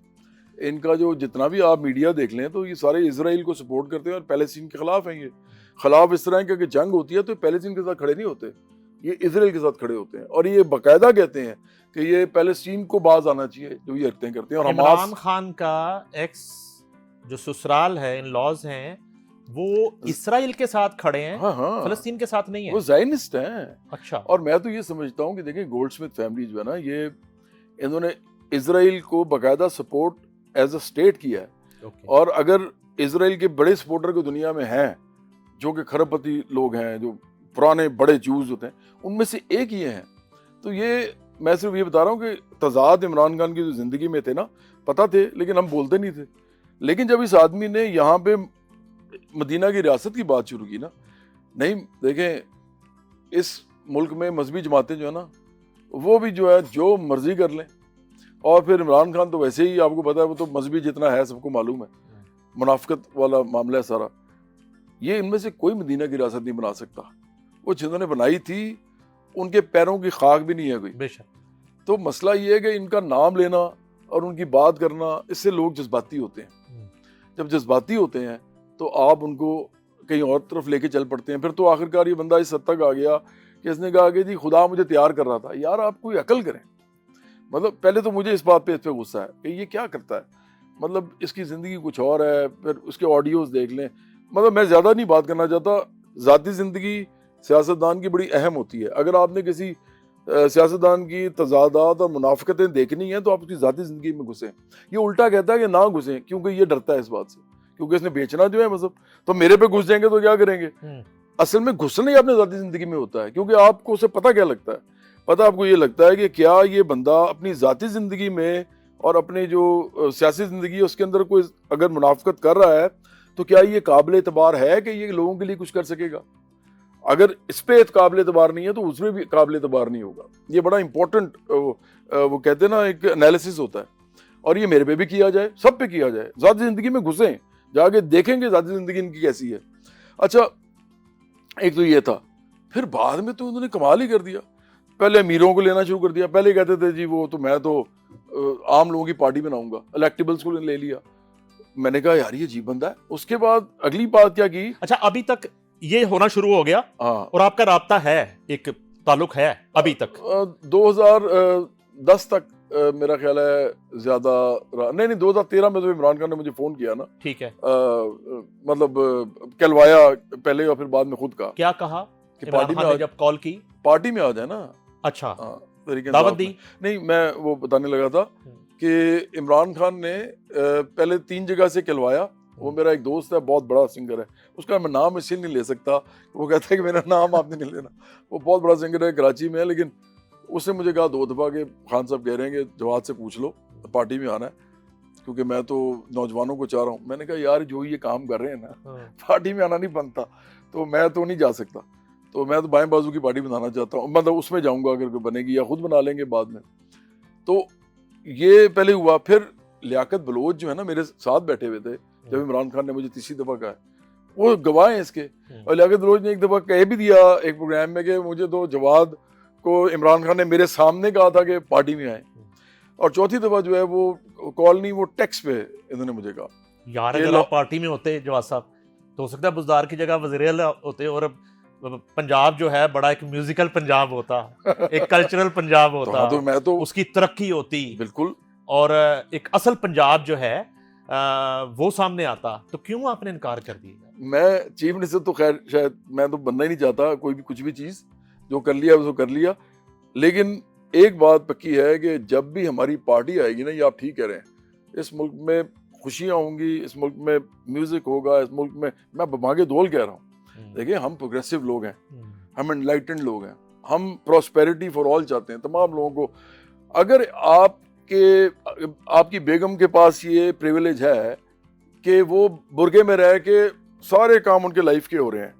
इनका जो जितना भी आप मीडिया देख लें तो ये सारे इजराइल को सपोर्ट करते हैं और पैलेस्टीन के खिलाफ हैं। ये खिलाफ इस तरह की जंग होती है तो पैलेस्टीन के साथ खड़े नहीं होते, ये इजराइल के साथ खड़े होते हैं। और ये बाकायदा कहते हैं कि ये पैलेस्टीन को बाज आना चाहिए, जो ये हरकतें करते हैं। और इमरान खान का एक्स जो ससुराल है, इन लॉज हैं, वो इजराइल के साथ खड़े हैं। हाँ हाँ, फलस्तीन के साथ नहीं है, वो ज़ायनिस्ट हैं। अच्छा। और मैं तो ये समझता हूँ कि देखिए गोल्डस्मिथ फैमिली जो है ना, ये इन्होंने इजराइल को बाकायदा सपोर्ट एज अ स्टेट किया है। और अगर इजराइल के बड़े सपोर्टर को दुनिया में हैं, जो कि खरबपति लोग हैं, जो पुराने बड़े जूस होते हैं, उनमें से एक ये हैं। तो ये मैं सिर्फ ये बता रहा हूँ कि तजाद इमरान खान की जो ज़िंदगी में थे ना, पता थे लेकिन हम बोलते नहीं थे। लेकिन जब इस आदमी ने यहाँ पे मदीना की रियासत की बात शुरू की ना, नहीं देखें इस मुल्क में मजहबी जमातें जो है ना, वो भी जो है जो मर्जी कर लें। और फिर इमरान खान तो वैसे ही आपको पता है, वो तो मजहबी जितना है सबको मालूम है, मुनाफिकत वाला मामला है सारा। ये इनमें से कोई मदीना की रियासत नहीं बना सकता। वो जिन्होंने बनाई थी उनके पैरों की खाक भी नहीं है कोई। बेशक। तो मसला ये है कि इनका नाम लेना और उनकी बात करना, इससे लोग जज्बाती होते हैं। जब जज्बाती होते हैं तो आप उनको कहीं और तरफ लेके चल पड़ते हैं। फिर तो आखिरकार ये बंदा इस हद तक आ गया कि इसने कहा कि जी खुदा मुझे तैयार कर रहा था। यार आप कोई अकल करें। मतलब पहले तो मुझे इस बात पे इस पे गुस्सा है कि ये क्या करता है, मतलब इसकी ज़िंदगी कुछ और है। फिर उसके ऑडियोज देख लें। मतलब मैं ज़्यादा नहीं बात करना चाहता, ज़ाती ज़िंदगी सियासतदान की बड़ी अहम होती है। अगर आपने किसी सियासतदान की तजादात और मुनाफिकतें देखनी है तो आप उसकी ज़ाती ज़िंदगी में घुसें। ये उल्टा कहता है कि ना घुसें, क्योंकि ये डरता है इस बात से, क्योंकि इसने बेचना जो है मतलब, तो मेरे पे घुस जाएंगे तो क्या करेंगे। असल में घुसना ही अपने ज़ाती ज़िंदगी में होता है, क्योंकि आपको उसे पता क्या लगता है, पता आपको ये लगता है कि क्या ये बंदा अपनी ज़ाती ज़िंदगी में और अपने जो सियासी ज़िंदगी है उसके अंदर कोई अगर मुनाफिकत कर रहा है तो क्या ये काबिल एतबार है कि ये लोगों के लिए कुछ कर सकेगा। अगर इस पे काबिल एतबार नहीं है तो उसमें भी काबिल एतबार नहीं होगा। ये बड़ा इंपॉर्टेंट वो कहते हैं ना एक एनालिसिस होता है। और ये मेरे पे भी किया जाए, सब पे किया जाए। ज़ाती ज़िंदगी में घुसें, जाके देखेंगे ज़ाती ज़िंदगी इनकी कैसी है। अच्छा, एक तो ये था। फिर बाद में तो उन्होंने कमाल ही कर दिया। पहले अमीरों को लेना शुरू कर दिया। पहले कहते थे जी वो तो मैं तो आम लोगों की पार्टी बनाऊंगा, इलेक्टेबल्स को ले लिया। मैंने कहा यार ये अजीब बंदा है। उसके बाद अगली बात क्या की, अच्छा अभी तक ये होना शुरू हो गया हाँ, और आपका राब्ता है, एक ताल्लुक है अभी तक? 2010 तक मेरा ख्याल है ज्यादा नहीं 2013 में तो इमरान खान ने मुझे फोन किया ना, ठीक है। मतलब कहलवाया पहले और फिर बाद में खुद कहा क्या कहा कि इमरान पार्टी में खान ने जब कॉल की? पार्टी में आ जाए ना। अच्छा, हाँ, तरीके दावत दी? नहीं, मैं वो बताने लगा था कि इमरान खान ने पहले 3 जगह से कहलवाया। वो मेरा एक दोस्त है, बहुत बड़ा सिंगर है, उसका मैं नाम इसलिए नहीं ले सकता, वो कहता है कि मेरा नाम आपने नहीं लेना। वो बहुत बड़ा सिंगर है, कराची में है, लेकिन उसने मुझे कहा 2 दफ़ा कि खान साहब कह रहे हैं कि जवाद से पूछ लो पार्टी में आना है, क्योंकि मैं तो नौजवानों को चाह रहा हूँ। मैंने कहा यार जो ये काम कर रहे हैं ना, पार्टी में आना नहीं बनता, तो मैं तो नहीं जा सकता। तो मैं तो बाएं बाजू की पार्टी बनाना चाहता हूँ, मतलब उसमें जाऊँगा अगर कोई बनेगी, या खुद बना लेंगे बाद में। तो ये पहले हुआ। फिर लियाकत बलोच जो है ना, मेरे साथ बैठे हुए थे जब इमरान खान ने मुझे तीसरी दफ़ा कहा, वो गवाह हैं इसके। और लियाकत बलोच ने एक दफ़ा कह भी दिया एक प्रोग्राम में कि मुझे तो जवाद को इमरान खान ने मेरे सामने कहा था कि पार्टी में आए। और चौथी दफ़ा जो है वो कॉल नहीं, वो टेक्स्ट पे इन्होंने मुझे कहा यार अगर आप पार्टी में होते जवाद साहब, तो हो सकता है बुज़दार की जगह वज़ीर होते, और पंजाब जो है बड़ा एक म्यूजिकल पंजाब होता, एक कल्चरल पंजाब होता, तो मैं तो उसकी तरक्की होती बिल्कुल, और एक असल पंजाब जो है वो सामने आता। तो क्यों आपने इनकार कर दिया? मैं चीफ मिनिस्टर तो खैर शायद मैं तो बनना ही नहीं चाहता, कोई भी कुछ भी चीज़ जो कर लिया उसको कर लिया। लेकिन एक बात पक्की है कि जब भी हमारी पार्टी आएगी ना, ये आप ठीक कह रहे हैं, इस मुल्क में खुशियाँ होंगी, इस मुल्क में म्यूजिक होगा, इस मुल्क में, मैं भागे दौल कह रहा हूँ। देखिए हम प्रोग्रेसिव लोग हैं, हम एनलाइटेंड लोग हैं, हम प्रॉस्पेरिटी फॉर ऑल चाहते हैं तमाम लोगों को। अगर आपकी बेगम के पास ये प्रिविलेज है कि वो बुर्गे में रह के सारे काम उनके लाइफ के हो रहे हैं,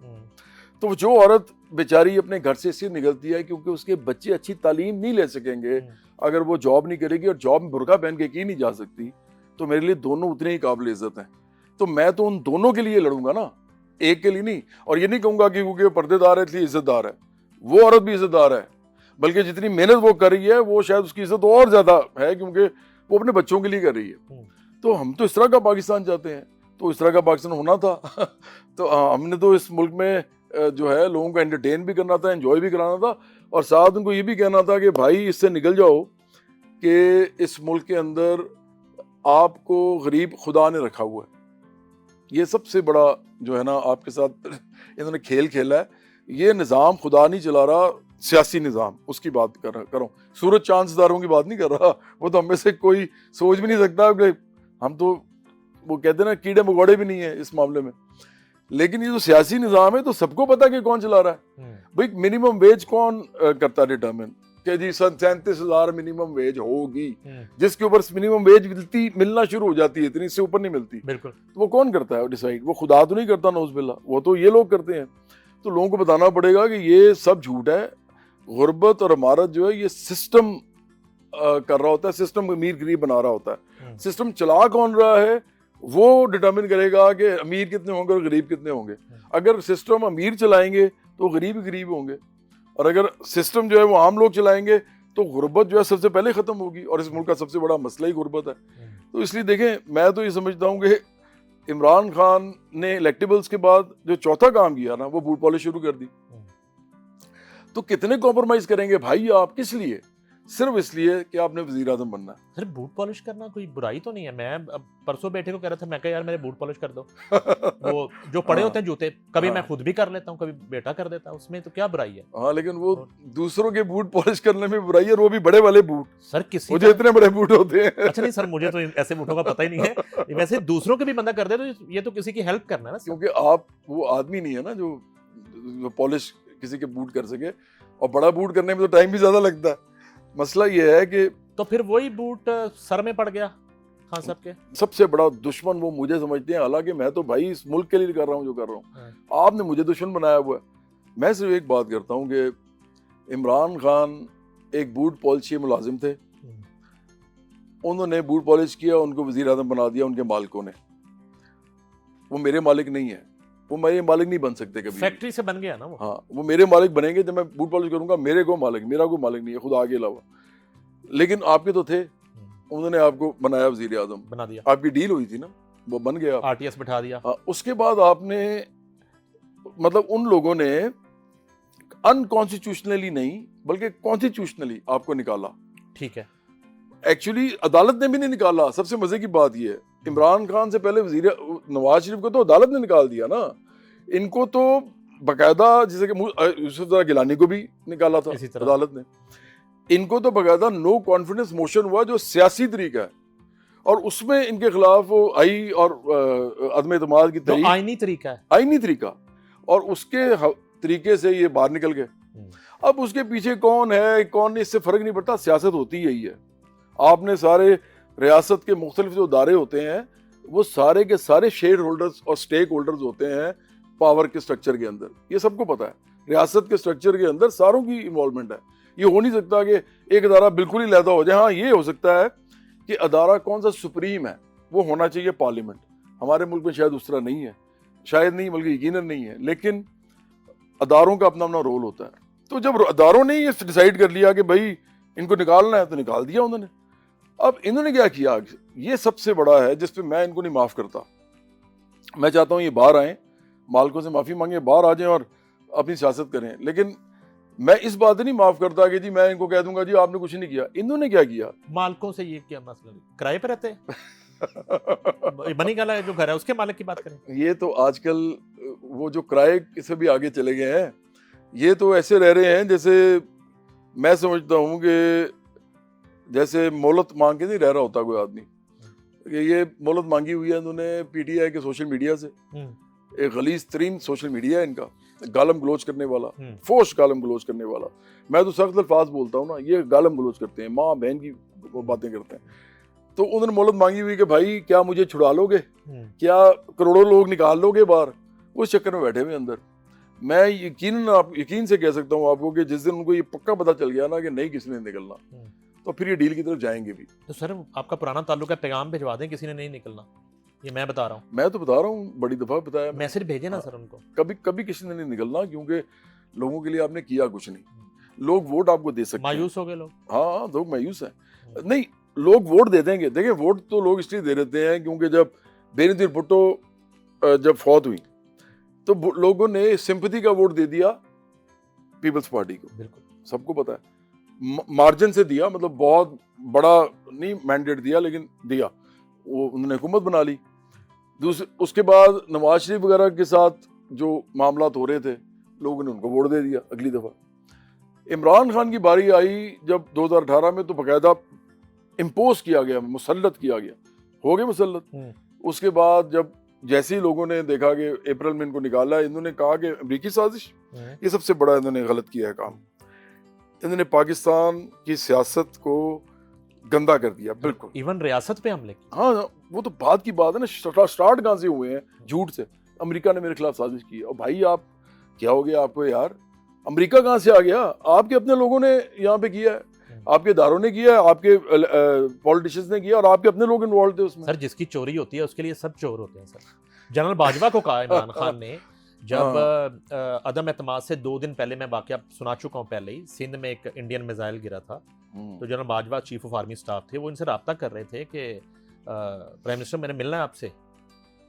तो जो औरत बेचारी अपने घर से इसलिए निकलती है क्योंकि उसके बच्चे अच्छी तालीम नहीं ले सकेंगे अगर वो जॉब नहीं करेगी, और जॉब में बुर्का पहन के की नहीं जा सकती, तो मेरे लिए दोनों उतने ही काबिल इज्जत हैं। तो मैं तो उन दोनों के लिए लड़ूंगा ना, एक के लिए नहीं। और ये नहीं कहूंगा कि क्योंकि वो पर्देदार है इसलिए इज्जतदार है, वो औरत भी इज्जतदार है, बल्कि जितनी मेहनत वो कर रही है वो शायद उसकी इज्जत और ज्यादा है क्योंकि वो अपने बच्चों के लिए कर रही है। तो हम तो इस तरह का पाकिस्तान चाहते हैं, तो इस तरह का पाकिस्तान होना था। तो हमने तो इस मुल्क में जो है लोगों को एंटरटेन भी करना था, एंजॉय भी कराना था, और साथ उनको ये भी कहना था कि भाई इससे निकल जाओ कि इस मुल्क के अंदर आपको गरीब खुदा ने रखा हुआ है। ये सबसे बड़ा जो है ना आपके साथ इन्होंने खेल खेला है। ये निज़ाम खुदा नहीं चला रहा, सियासी निज़ाम, उसकी बात कर रहा हूँ। सूरज चांद सितारों की बात नहीं कर रहा, वो तो हमें से कोई सोच भी नहीं सकता कि हम तो, वो कहते हैं ना, कीड़े मकोड़े भी नहीं है इस मामले में। लेकिन ये जो सियासी निज़ाम है तो सबको पता कि कौन चला रहा है। भाई मिनिमम वेज कौन करता डिटरमिन कि जी 37,000 मिनिमम वेज होगी, जिसके ऊपर मिनिमम वेज मिलना शुरू हो जाती है, इतनी से ऊपर नहीं मिलती। बिल्कुल। तो वो कौन करता है डिसाइड? वो खुदा तो नहीं करता नौज़बिल्ला, वो तो ये लोग करते हैं। तो लोगों को बताना पड़ेगा कि ये सब झूठ है। गुर्बत और अमारत जो है ये सिस्टम कर रहा होता है, सिस्टम अमीर गरीब बना रहा होता है। सिस्टम चला कौन रहा है वो डिटरमिन करेगा कि अमीर कितने होंगे और गरीब कितने होंगे। अगर सिस्टम अमीर चलाएंगे तो गरीब ही गरीब होंगे, और अगर सिस्टम जो है वो आम लोग चलाएंगे तो गुर्बत जो है सबसे पहले ख़त्म होगी, और इस मुल्क का सबसे बड़ा मसला ही गुर्बत है। तो इसलिए देखें, मैं तो ये समझता हूँ कि इमरान खान ने इलेक्टेबल्स के बाद जो चौथा काम किया ना, वो बूट पॉलिश शुरू कर दी। तो कितने कॉम्प्रोमाइज़ करेंगे भाई आप, किस लिए? सिर्फ इसलिए कि आपने वज़ीर आज़म बनना है। सर बूट पॉलिश करना कोई बुराई तो नहीं है। मैं अब परसों बेटे को कह रहा था, मैं कहा यार मेरे बूट पॉलिश कर दो। वो जो पड़े होते हैं जूते, कभी मैं खुद भी कर लेता हूँ, कभी बेटा कर देता है, उसमें तो क्या बुराई है? हाँ, लेकिन वो दूसरों के बूट पॉलिश करने में बुराई है, और वो भी बड़े वाले बूट। सर किसी मुझे इतने बड़े बूट होते हैं। अच्छा नहीं सर, मुझे तो ऐसे बूटों का पता ही नहीं है। वैसे दूसरों के भी बंदा कर दे तो ये तो किसी की हेल्प करना है ना, क्योंकि आप वो आदमी नहीं है ना जो पॉलिश किसी के बूट कर सके, और बड़ा बूट करने में तो टाइम भी ज्यादा लगता है। मसला ये है कि तो फिर वही बूट सर में पड़ गया खान साहब के। सबसे बड़ा दुश्मन वो मुझे समझते हैं, हालांकि मैं तो भाई इस मुल्क के लिए कर रहा हूँ जो कर रहा हूँ। आपने मुझे दुश्मन बनाया हुआ है। मैं सिर्फ एक बात करता हूँ कि इमरान खान एक बूट पॉलिश के मुलाजिम थे, उन्होंने बूट पॉलिश किया, उनको वज़ीर आज़म बना दिया उनके मालिकों ने। वो मेरे मालिक नहीं है, वो मेरे मालिक नहीं बन सकते कभी। फैक्ट्री से बन गया ना वो। हाँ, वो मेरे मालिक बनेंगे जब मैं बूट पॉलिश करूंगा, मेरा कोई मालिक नहीं है खुदा के अलावा। लेकिन आपके तो थे, उन्होंने आपको बनाया वजीर आजम, बना दिया, आपकी डील हुई थी ना, वो बन गया, आरटीएस बिठा दिया। हाँ, उसके बाद आपने मतलब उन लोगों ने अनकॉन्स्टिट्यूशनली नहीं बल्कि कॉन्स्टिट्यूशनली आपको निकाला। ठीक है, एक्चुअली अदालत ने भी नहीं निकाला। सबसे मजे की बात यह है, इमरान खान से पहले वजीर नवाज शरीफ को तो अदालत ने निकाल दिया ना, इनको तो बकायदा, जैसे कि यूसुफ गिलानी को भी निकाला था अदालत ने, इनको तो बकायदा नो कॉन्फिडेंस मोशन हुआ जो सियासी तरीका है, और उसमें इनके खिलाफ आई और अदम एतमाद की तहरीक, आईनी तरीका है, आईनी तरीका, और उसके तरीके से ये बाहर निकल गए। अब उसके पीछे कौन है कौन नहीं, इससे फर्क नहीं पड़ता, सियासत होती यही है। आपने सारे रियासत के मुख्तलिफ जो इदारे होते हैं वो सारे के सारे शेयर होल्डर्स और स्टेक होल्डर्स होते हैं पावर के स्ट्रक्चर के अंदर, ये सबको पता है। रियासत के स्ट्रक्चर के अंदर सारों की इन्वॉल्वमेंट है। ये हो नहीं सकता कि एक अदारा बिल्कुल ही लहदा हो जाए। हाँ, ये हो सकता है कि अदारा कौन सा सुप्रीम है, वो होना चाहिए पार्लियामेंट। हमारे मुल्क में शायद उस तरह नहीं है, शायद नहीं बल्कि यकीनन नहीं है, लेकिन अदारों का अपना अपना रोल होता है। तो जब अदारों ने ये डिसाइड कर लिया कि भाई इनको निकालना है, तो निकाल दिया उन्होंने। अब इन्होंने क्या किया, ये सबसे बड़ा है जिस पे मैं इनको नहीं माफ करता। मैं चाहता हूँ ये बाहर आए, मालिकों से माफी मांगे, बाहर आ जाएं और अपनी सियासत करें। लेकिन मैं इस बात नहीं माफ करता कि जी मैं इनको कह दूंगा जी आपने कुछ नहीं किया। इन्होंने क्या किया, मालिकों से ये क्या मसला, किराए पे रहते हैं बनी गला जो घर है उसके मालिक की बात करें। ये तो आजकल वो जो किराए से भी आगे चले गए हैं, ये तो ऐसे रह रहे हैं जैसे, मैं समझता हूँ कि जैसे मोहलत मांग के नहीं रह रहा होता कोई आदमी, कि ये मोहलत मांगी हुई है इन्होंने पीटीआई के सोशल मीडिया से। एक गलीज तरीन सोशल मीडिया है इनका, गालम गलोच करने वाला, फोश गालम गलोच करने वाला। मैं तो सख्त अल्फाज बोलता हूँ ना, ये गालम गलोच करते हैं, माँ बहन की वो बातें करते हैं। तो उन्होंने मोहलत मांगी हुई कि भाई क्या मुझे छुड़ा लोगे, क्या करोड़ों लोग निकाल लोगे बाहर, उस चक्कर में बैठे हुए अंदर। मैं यकीन से कह सकता हूँ आपको कि जिस दिन उनको ये पक्का पता चल गया ना कि नहीं किसी ने निकलना, तो फिर ये डील की तरफ जाएंगे भी। तो सर आपका पुराना ताल्लुक है, पैगाम भिजवा दें किसी ने नहीं निकलना, ये मैं बता रहा हूँ। मैं तो बता रहा हूँ, बड़ी दफा बताया, मैसेज भेजे ना सर उनको। कभी कभी किसी ने नहीं निकलना, क्योंकि लोगों के लिए आपने किया कुछ नहीं। लोग वोट आपको दे सकते हैं, मायूस हो गए लोग। हाँ, लोग मायूस हैं। नहीं, लोग वोट दे देंगे। देखिए, वोट तो लोग इसलिए दे देते हैं क्योंकि जब बेनजीर भुट्टो जब फौत हुई तो लोगों ने सिंपैथी का वोट दे दिया पीपल्स पार्टी को। बिल्कुल, सबको पता है, मार्जिन से दिया, मतलब बहुत बड़ा नहीं मैंडेट दिया, लेकिन दिया। वो उन्होंने हुकूमत बना ली। उसके बाद नवाज शरीफ वगैरह के साथ जो मामला हो रहे थे, लोगों ने उनको वोट दे दिया अगली दफा। इमरान खान की बारी आई जब 2018 में, तो बाकायदा इम्पोज किया गया, मुसल्लत किया गया, हो गए मुसल्लत। उसके बाद जब जैसे ही लोगों ने देखा कि अप्रैल में इनको निकाला, इन्होंने कहा कि अमरीकी साजिश, ये सबसे बड़ा इन्होंने गलत किया है काम। इन्होंने पाकिस्तान की सियासत को गंदा कर दिया, बिल्कुल। इवन रियासत पे हमले की। हाँ, वो तो बात की बात है ना, स्टार्ट कहाँ से हुए हैं, झूठ से। अमेरिका ने मेरे खिलाफ साजिश की। और भाई आप क्या हो गया आपको यार, अमेरिका कहाँ से आ गया? आपके अपने लोगों ने यहाँ पे किया है, आपके इदारों ने किया है, आपके पॉलिटिशियंस ने किया, और आपके अपने लोग इन्वॉल्व थे उसमें। सर जिसकी चोरी होती है उसके लिए सब चोर होते हैं सर। जनरल बाजवा को कहा इमरान खान ने, जब अदम एतमाद से 2 दिन पहले, मैं वाकया सुना चुका हूँ पहले ही, सिंध में एक इंडियन मिसाइल गिरा था, तो general Bajwa chief of army staff थे, वो इनसे रब्ता कर रहे थे कि प्राइम मिनिस्टर मैंने मिलना है आपसे।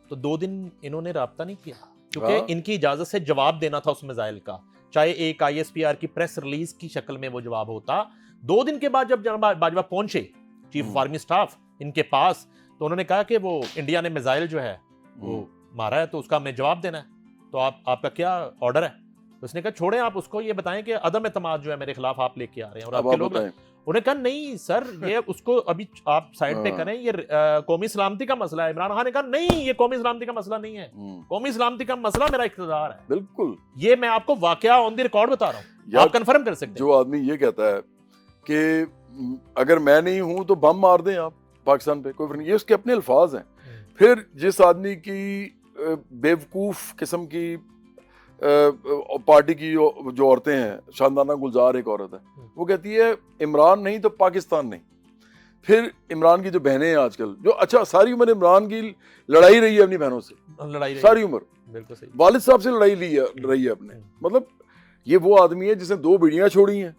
तो 2 दिन इन्होंने रब्ता नहीं किया, क्योंकि इनकी इजाजत से जवाब देना था उस मिसाइल का, चाहे एक ISPR की प्रेस रिलीज की शक्ल में वो जवाब होता। 2 दिन के बाद जब जनरल बाजवा पहुंचे, चीफ ऑफ आर्मी स्टाफ, इनके पास, तो उन्होंने कहा कि वो इंडिया ने मिसाइल जो है वो मारा है, तो उसका हमें जवाब देना है, तो आपका क्या ऑर्डर है? तो उसने कहा छोड़ें, आप उसको ये बताएं कि अदम एतमाद जो है मेरे खिलाफ आप लेके आ रहे हैं और आपके लोग। उन्होंने कहा नहीं सर, ये उसको अभी आप साइड पे करें, ये कौमी सलामती का मसला है। इमरान खान ने कहा नहीं, ये कौमी सलामती का मसला नहीं है, कौमी सलामती का मसला मेरा इख्तियार है। बिल्कुल, ये मैं आपको वाकया ऑन द रिकॉर्ड बता रहा हूँ, आप कंफर्म कर सकते हैं। जो आदमी ये कहता है कि अगर मैं नहीं हूं तो बम मार दें आप पाकिस्तान पे, कोई नहीं, ये उसके अपने अल्फाज हैं। फिर जिस आदमी की बेवकूफ किस्म की पार्टी की जो औरतें हैं, शानदाना गुलजार एक औरत है, वो कहती है इमरान नहीं तो पाकिस्तान नहीं। फिर इमरान की जो बहनें हैं आजकल, जो अच्छा सारी उम्र इमरान की लड़ाई रही है अपनी बहनों से, लड़ाई सारी उम्र बिल्कुल सही। वालिद साहब से लड़ाई रही है अपने, मतलब ये वो आदमी है जिसने 2 बेटियां छोड़ी हैं,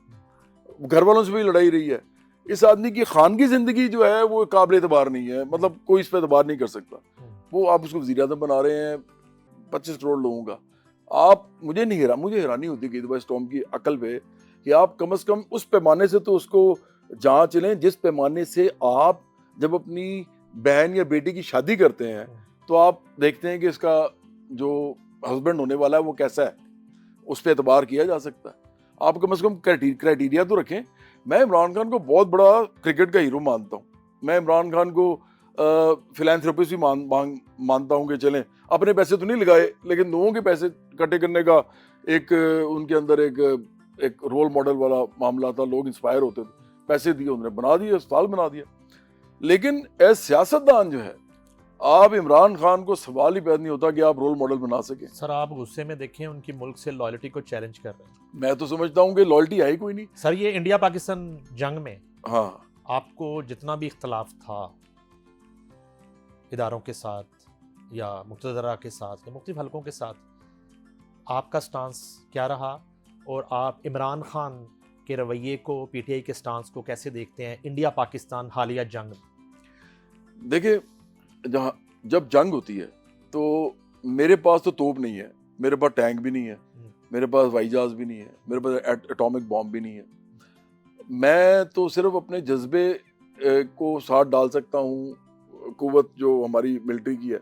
घर वालों से भी लड़ाई रही है। इस आदमी की खानगी जिंदगी जो है वो काबिल एतबार नहीं है, मतलब कोई इस पर एतबार नहीं कर सकता। वो आप उसको वज़ीर आज़म बना रहे हैं 25 करोड़ लोगों का। आप मुझे हैरानी होती कि भाई स्टॉर्म की अकल पे कि आप कम से कम उस पैमाने से तो उसको जांच लें जिस पैमाने से आप जब अपनी बहन या बेटी की शादी करते हैं तो आप देखते हैं कि इसका जो हस्बैंड होने वाला है वो कैसा है, उस पर एतबार किया जा सकता है। आप कम से कम क्राइटेरिया तो रखें। मैं इमरान खान को बहुत बड़ा क्रिकेट का हीरो मानता हूँ। मैं इमरान खान को फिलैंथ्रोपिस्ट भी मानता हूँ कि चलें अपने पैसे तो नहीं लगाए लेकिन लोगों के पैसे इकट्ठे करने का एक उनके अंदर एक रोल मॉडल वाला मामला था। लोग इंस्पायर होते थे, पैसे दिए, उन्होंने बना दिया, अस्पताल बना दिया। लेकिन एज सियासतदान जो है आप इमरान खान को सवाल ही पैदा नहीं होता कि आप रोल मॉडल बना सके। सर आप गुस्से में देखें उनकी मुल्क से लॉयल्टी को चैलेंज कर रहे हैं। मैं तो समझता हूँ कि लॉयल्टी है ही कोई नहीं। सर ये इंडिया पाकिस्तान जंग में हाँ आपको जितना भी इख्तलाफ था इदारों के साथ या मुक़्तदरा के साथ या मुख्तलिफ हलकों के साथ, आपका स्टांस क्या रहा और आप इमरान खान के रवैये को, पीटीआई के स्टांस को कैसे देखते हैं इंडिया पाकिस्तान हालिया जंग में? देखिए, जब जंग होती है तो मेरे पास तो तोप नहीं है, मेरे पास टैंक भी नहीं है, मेरे पास हवाई जहाज भी नहीं है, मेरे पास एटॉमिक बॉम्ब भी नहीं है। मैं तो सिर्फ अपने जज्बे को साथ डाल सकता हूँ, कुव्वत जो हमारी मिलिट्री की है,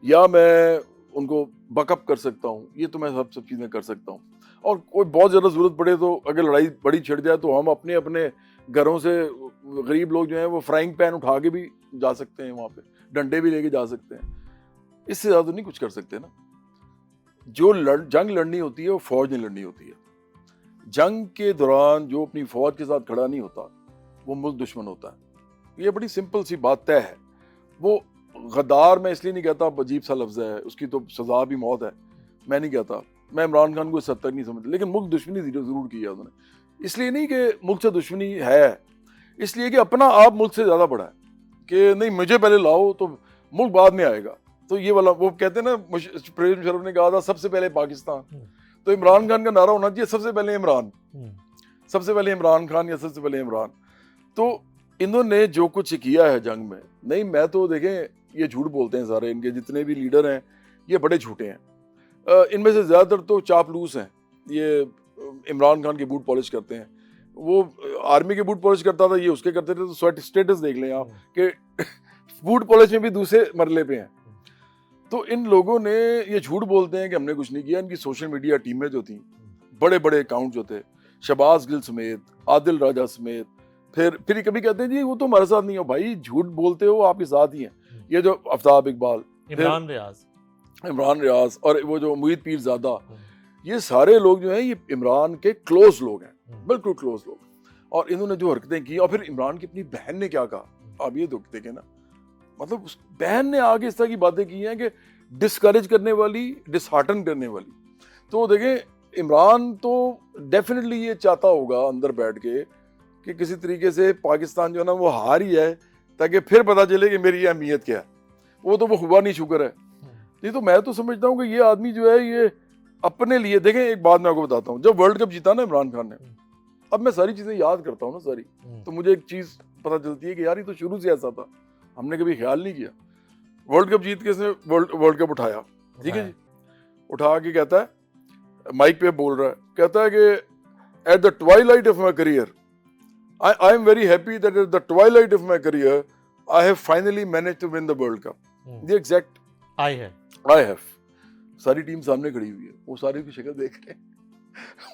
या मैं उनको बकअप कर सकता हूँ। ये तो मैं सब चीज़ें कर सकता हूँ। और कोई बहुत ज़्यादा ज़रूरत पड़े तो अगर लड़ाई बड़ी छिड़ जाए तो हम अपने अपने घरों से गरीब लोग जो हैं वो फ्राइंग पैन उठा के भी जा सकते हैं, वहाँ पे डंडे भी लेके जा सकते हैं। इससे ज़्यादा नहीं कुछ कर सकते ना। जो जंग लड़नी होती है वो फौज नहीं लड़नी होती है। जंग के दौरान जो अपनी फौज के साथ खड़ा नहीं होता वो मुल्क दुश्मन होता है। ये बड़ी सिंपल सी बात तय है। वो गद्दार मैं इसलिए नहीं कहता, अजीब सा लफ्ज़ है, उसकी तो सज़ा भी मौत है, मैं नहीं कहता। मैं इमरान खान को इस हद तक नहीं समझता, लेकिन मुल्क दुश्मनी ज़रूर की है उन्होंने। इसलिए नहीं कि मुल्क से दुश्मनी है, इसलिए कि अपना आप मुल्क से ज़्यादा बड़ा है कि नहीं मुझे पहले लाओ तो मुल्क बाद में आएगा। तो ये वाला वो कहते हैं ना, परवेज़ मुशर्रफ ने कहा था सबसे पहले पाकिस्तान, तो इमरान खान का नारा होना चाहिए सबसे पहले इमरान, सबसे पहले इमरान खान या सबसे पहले इमरान। तो इन्होंने जो कुछ किया है जंग में, नहीं मैं तो देखें ये झूठ बोलते हैं सारे, इनके जितने भी लीडर हैं ये बड़े झूठे हैं। इनमें से ज़्यादातर तो चापलूस हैं। ये इमरान खान के बूट पॉलिश करते हैं, वो आर्मी के बूट पॉलिश करता था, ये उसके करते थे। तो स्टेटस देख लें आप कि बूट पॉलिश में भी दूसरे मरले पे हैं। तो इन लोगों ने ये झूठ बोलते हैं कि हमने कुछ नहीं किया। इनकी सोशल मीडिया टीमें जो थी, बड़े बड़े अकाउंट जो थे, शहबाज गिल समेत, आदिल राजा समेत, फिर कभी कहते हैं जी वो तो हमारे साथ नहीं हो। भाई झूठ बोलते हो, आपके साथ ही हैं। ये जो आफ्ताब इकबाल, इमरान रियाज और वो जो मुईद पीरज़ादा, ये सारे लोग जो हैं ये इमरान के क्लोज लोग हैं, बिल्कुल क्लोज लोग। और इन्होंने जो हरकतें की, और फिर इमरान की अपनी बहन ने क्या कहा, आप ये देखें ना, मतलब उस बहन ने आगे इस तरह की बातें की हैं कि डिस्करेज करने वाली, डिसहार्टन करने वाली। तो देखें इमरान तो डेफिनेटली ये चाहता होगा अंदर बैठ के कि किसी तरीके से पाकिस्तान जो है ना वो हार ही है, ताकि फिर पता चले कि मेरी अहमियत क्या है। वो तो वो हुआ नहीं, शुक्र है। नहीं तो मैं तो समझता हूँ कि ये आदमी जो है ये अपने लिए, देखें एक बात मैं आपको बताता हूँ, जब वर्ल्ड कप जीता ना इमरान खान ने, अब मैं सारी चीज़ें याद करता हूँ ना सारी, तो मुझे एक चीज़ पता चलती है कि यार ये तो शुरू से ऐसा था, हमने कभी ख्याल नहीं किया। वर्ल्ड कप जीत के इसने वर्ल्ड कप उठाया, ठीक है जी, उठा के कहता है, माइक पे बोल रहा है, कहता है कि at the twilight of my career I am very happy that at the twilight of my career I have finally managed to win the world cup. ये एग्जैक्ट आई हैव। सारी टीम सामने खड़ी हुई है, वो सारी की शक्ल देख रहे हैं,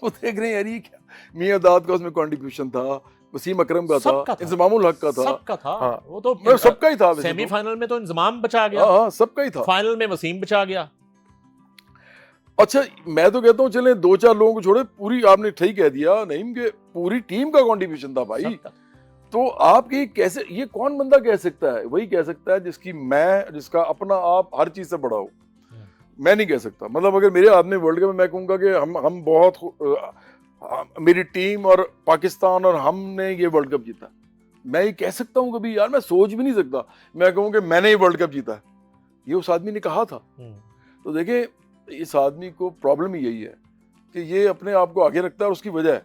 वो देख रहे हैं यार ये क्या, मियां दाद का उसमें कंट्रीब्यूशन था, वसीम अकरम का था, इंजमामुल हक का था, सबका था। हाँ, वो तो सबका ही था। सेमीफाइनल में तो इंजमाम बचा गया, हाँ सबका ही था, फाइनल में वसीम बचा गया। अच्छा मैं तो कहता हूँ चले 2-4 लोगों को छोड़े, पूरी आपने ठीक कह दिया नहीं कि पूरी टीम का कंट्रीब्यूशन था भाई। तो आपकी कैसे, ये कौन बंदा कह सकता है, वही कह सकता है जिसका अपना आप हर चीज से बड़ा हो। मैं नहीं कह सकता, मतलब अगर मेरे हाथ में वर्ल्ड कप में मैं कहूँगा कि हम बहुत मेरी टीम और पाकिस्तान और हमने ये वर्ल्ड कप जीता, मैं ये कह सकता हूँ कभी, यार मैं सोच भी नहीं सकता मैं कहूँ कि मैंने ये वर्ल्ड कप जीता है, ये उस आदमी ने कहा था। तो देखें इस आदमी को प्रॉब्लम ही यही है कि ये अपने आप को आगे रखता है, और उसकी वजह है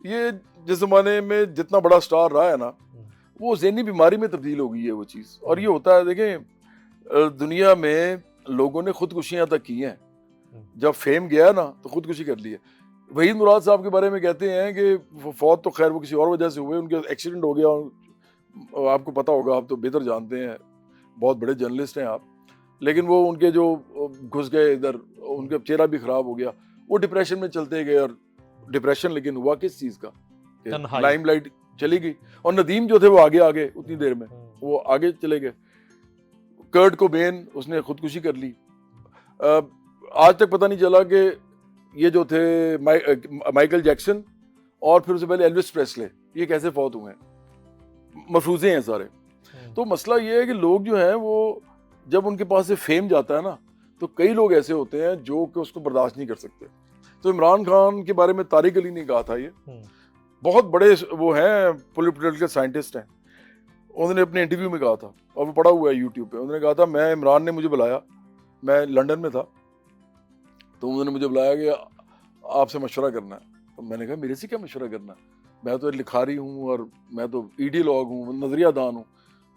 ये जिस जमाने में जितना बड़ा स्टार रहा है ना, वो ज़हनी बीमारी में तब्दील हो गई है वो चीज़। और ये होता है, देखें दुनिया में लोगों ने खुदकुशियाँ तक की हैं, जब फेम गया ना तो खुदकुशी कर ली है। वहीद मुराद साहब के बारे में कहते हैं कि फौत तो खैर वो किसी और वजह से हुए, उनके एक्सीडेंट हो गया, आपको पता होगा, आप तो बेहतर जानते हैं, बहुत बड़े जर्नलिस्ट हैं आप, लेकिन वो उनके जो घुस गए इधर, उनका चेहरा भी ख़राब हो गया, वो डिप्रेशन में चलते गए। और डिप्रेशन लेकिन हुआ किस चीज़ का, लाइमलाइट चली गई, और नदीम जो थे वो आगे आगे उतनी देर में वो आगे चले गए। कर्ट कोबेन उसने खुदकुशी कर ली। आज तक पता नहीं चला कि ये जो थे माइकल जैक्सन और फिर उससे पहले एल्विस प्रेस्ले, ये कैसे फौत हुए हैं, मफरूज़े हैं सारे। तो मसला ये है कि लोग जो हैं वो जब उनके पास से फेम जाता है ना, तो कई लोग ऐसे होते हैं जो कि उसको बर्दाश्त नहीं कर सकते। तो इमरान खान के बारे में तारिक अली ने कहा था, ये बहुत बड़े वो हैं पॉलिटिकल साइंटिस्ट हैं, उन्होंने अपने इंटरव्यू में कहा था, और वो पड़ा हुआ है यूट्यूब पे, उन्होंने कहा था मैं, इमरान ने मुझे बुलाया, मैं लंदन में था, तो उन्होंने मुझे बुलाया कि आपसे मशवरा करना है। तो मैंने कहा मेरे से क्या मशवरा करना, मैं तो लिखारी हूँ और मैं तो ईडियोलॉग हूँ, नजरिया दान हूँ।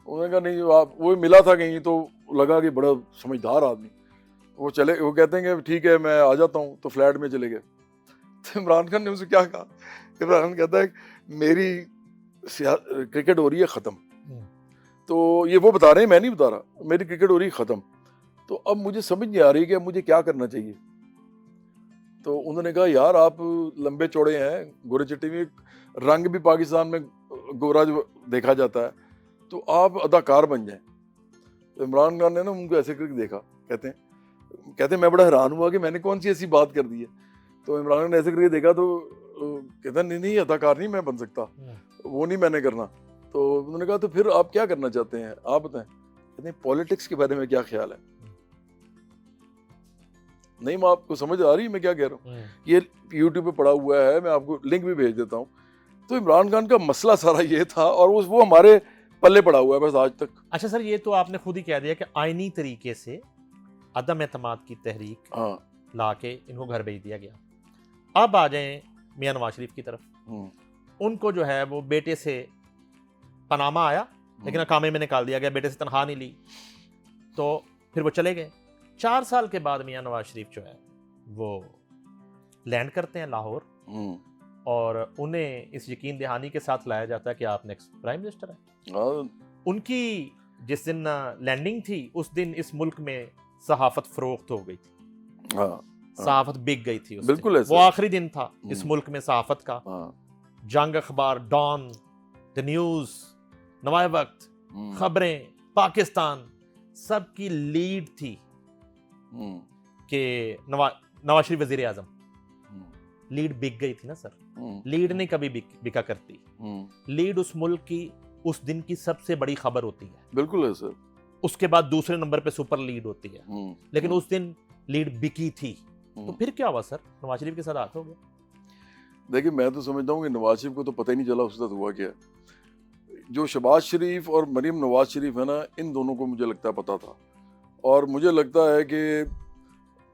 उन्होंने कहा नहीं, आप, वो मिला था कहीं तो लगा कि बड़ा समझदार आदमी, वो चले, वो कहते हैं कि ठीक है मैं आ जाता हूँ, तो फ्लैट में चले गए। तो इमरान खान ने उसे क्या कहा, इमरान कहता है मेरी क्रिकेट हो रही है ख़त्म, तो ये वो बता रहे हैं, मैं नहीं बता रहा, मेरी क्रिकेट हो रही है ख़त्म, तो अब मुझे समझ नहीं आ रही कि मुझे क्या करना चाहिए। तो उन्होंने कहा यार आप लंबे चौड़े हैं, गोरे चिट्टे में, रंग भी पाकिस्तान में गोरा जो देखा जाता है, तो आप अदाकार बन जाएं। तो इमरान खान ने ना उनको ऐसे करके देखा, कहते मैं बड़ा हैरान हुआ कि मैंने कौन सी ऐसी बात कर दी है। तो इमरान खान ने ऐसे करके देखा, तो कहता नहीं अदाकार नहीं मैं बन सकता, वो नहीं मैंने करना। तो उन्होंने कहा तो फिर आप क्या करना चाहते हैं, आप बताएं। कहते हैं पॉलिटिक्स के बारे में क्या ख्याल है। नहीं, मैं आपको समझ आ रही है मैं क्या कह रहा हूँ, ये यूट्यूब पे पड़ा हुआ है, मैं आपको लिंक भी भेज देता हूँ। तो इमरान खान का मसला सारा ये था, और वो हमारे पल्ले पड़ा हुआ है बस आज तक। अच्छा सर, ये तो आपने खुद ही कह दिया कि आईनी तरीके से अदम एतमाद की तहरीक ला के इनको घर भेज दिया गया। अब आ जाएं मियां नवाज शरीफ की तरफ। उनको जो है वो बेटे से पनामा आया, लेकिन अकामे में निकाल दिया गया, बेटे से तनख्वाह नहीं ली, तो फिर वो चले गए। 4 साल के बाद मियां नवाज शरीफ जो है वो लैंड करते हैं लाहौर, और उन्हें इस यकीन दहानी के साथ लाया जाता है कि आप नेक्स्ट प्राइम मिनिस्टर हैं। उनकी जिस दिन लैंडिंग थी उस दिन इस मुल्क में सहाफत फरोख्त हो गई थी, सहाफत बिक गई थी। बिल्कुल वो आखिरी दिन था इस मुल्क में सहाफत का। जंग अखबार, डॉन, द न्यूज, नवाए वक्त, खबरें, पाकिस्तान, सबकी लीड थी कि नवाज शरीफ वजीर आजम। लीड बिक गई थी ना सर, लीड नहीं कभी बिका करती। लीड उस मुल्क की उस दिन की सबसे बड़ी खबर होती है। बिल्कुल है सर। उसके बाद दूसरे नंबर पे सुपर लीड होती है, लेकिन उस दिन लीड बिकी थी। तो फिर क्या हुआ सर, नवाज शरीफ के साथ हाथ हो गया। देखिए मैं तो समझता हूँ कि नवाज शरीफ को तो पता ही नहीं चला उसके साथ हुआ क्या। जो शहबाज शरीफ और मरीम नवाज शरीफ है ना, इन दोनों को मुझे लगता है पता था। और मुझे लगता है कि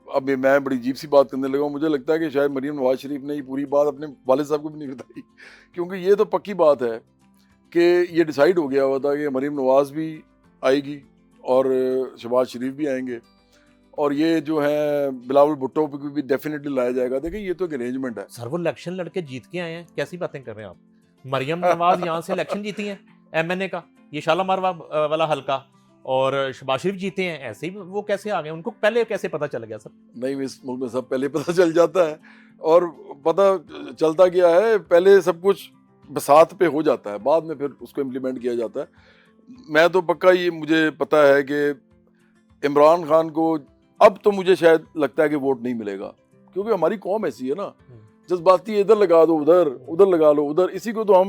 अब मैं बड़ी अजीब सी बात करने लगा हूँ, मुझे लगता है कि शायद मरीम नवाज शरीफ ने ये पूरी बात अपने वालिद साहब को भी नहीं बताई, क्योंकि ये तो पक्की बात है कि ये डिसाइड हो गया हुआ था कि मरीम नवाज भी आएगी और शहबाज शरीफ भी आएंगे, और ये जो है बिलावल भुट्टो पे भी डेफिनेटली लाया जाएगा। देखिए ये तो एक अरेंजमेंट है सर। वो इलेक्शन लड़के जीत के आए हैं, कैसी बातें कर रहे हैं आप। मरियम नवाज यहाँ से इलेक्शन जीती हैं MNA का, ये शालामार वाला हल्का, और शहबाज शरीफ जीते हैं। ऐसे ही वो कैसे आ गए, उनको पहले कैसे पता चल गया सर। नहीं, इस मुल्क में सब पहले पता चल जाता है, और पता चलता क्या है, पहले सब कुछ बसात पे हो जाता है, बाद में फिर उसको इम्प्लीमेंट किया जाता है। मैं तो पक्का ये मुझे पता है कि इमरान खान को अब तो मुझे शायद लगता है कि वोट नहीं मिलेगा, क्योंकि हमारी कौम ऐसी है ना, जज्बाती, इधर लगा दो उधर, उधर लगा लो उधर। इसी को तो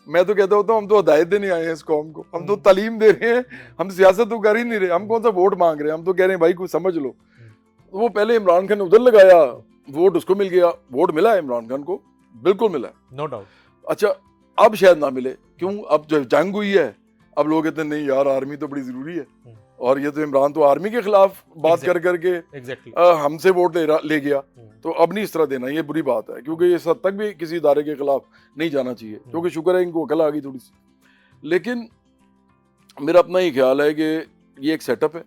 मैं तो कहता होता हूँ हम तो हिदायत देने आए हैं इस कौम को, हम तो तालीम दे रहे हैं, हम सियासत तो कर ही नहीं रहे, हम कौन सा वोट मांग रहे हैं, हम तो कह रहे हैं भाई कुछ समझ लो। वो पहले इमरान खान ने उधर लगाया, वोट उसको मिल गया, वोट मिला है इमरान खान को, बिल्कुल मिला है, नो डाउट। अच्छा अब शायद ना मिले, क्यों, अब जब जंग हुई है अब लोग कहते हैं नहीं यार आर्मी तो बड़ी जरूरी है, और ये तो इमरान तो आर्मी के खिलाफ बात कर करके एग्जैक्टली हमसे वोट ले गया, तो अब नहीं इस तरह देना, ये बुरी बात है, क्योंकि ये सद तक भी किसी इदारे के खिलाफ नहीं जाना चाहिए, क्योंकि शुक्र है इनको अकल आ गई थोड़ी सी। लेकिन मेरा अपना ही ख्याल है कि ये एक सेटअप है,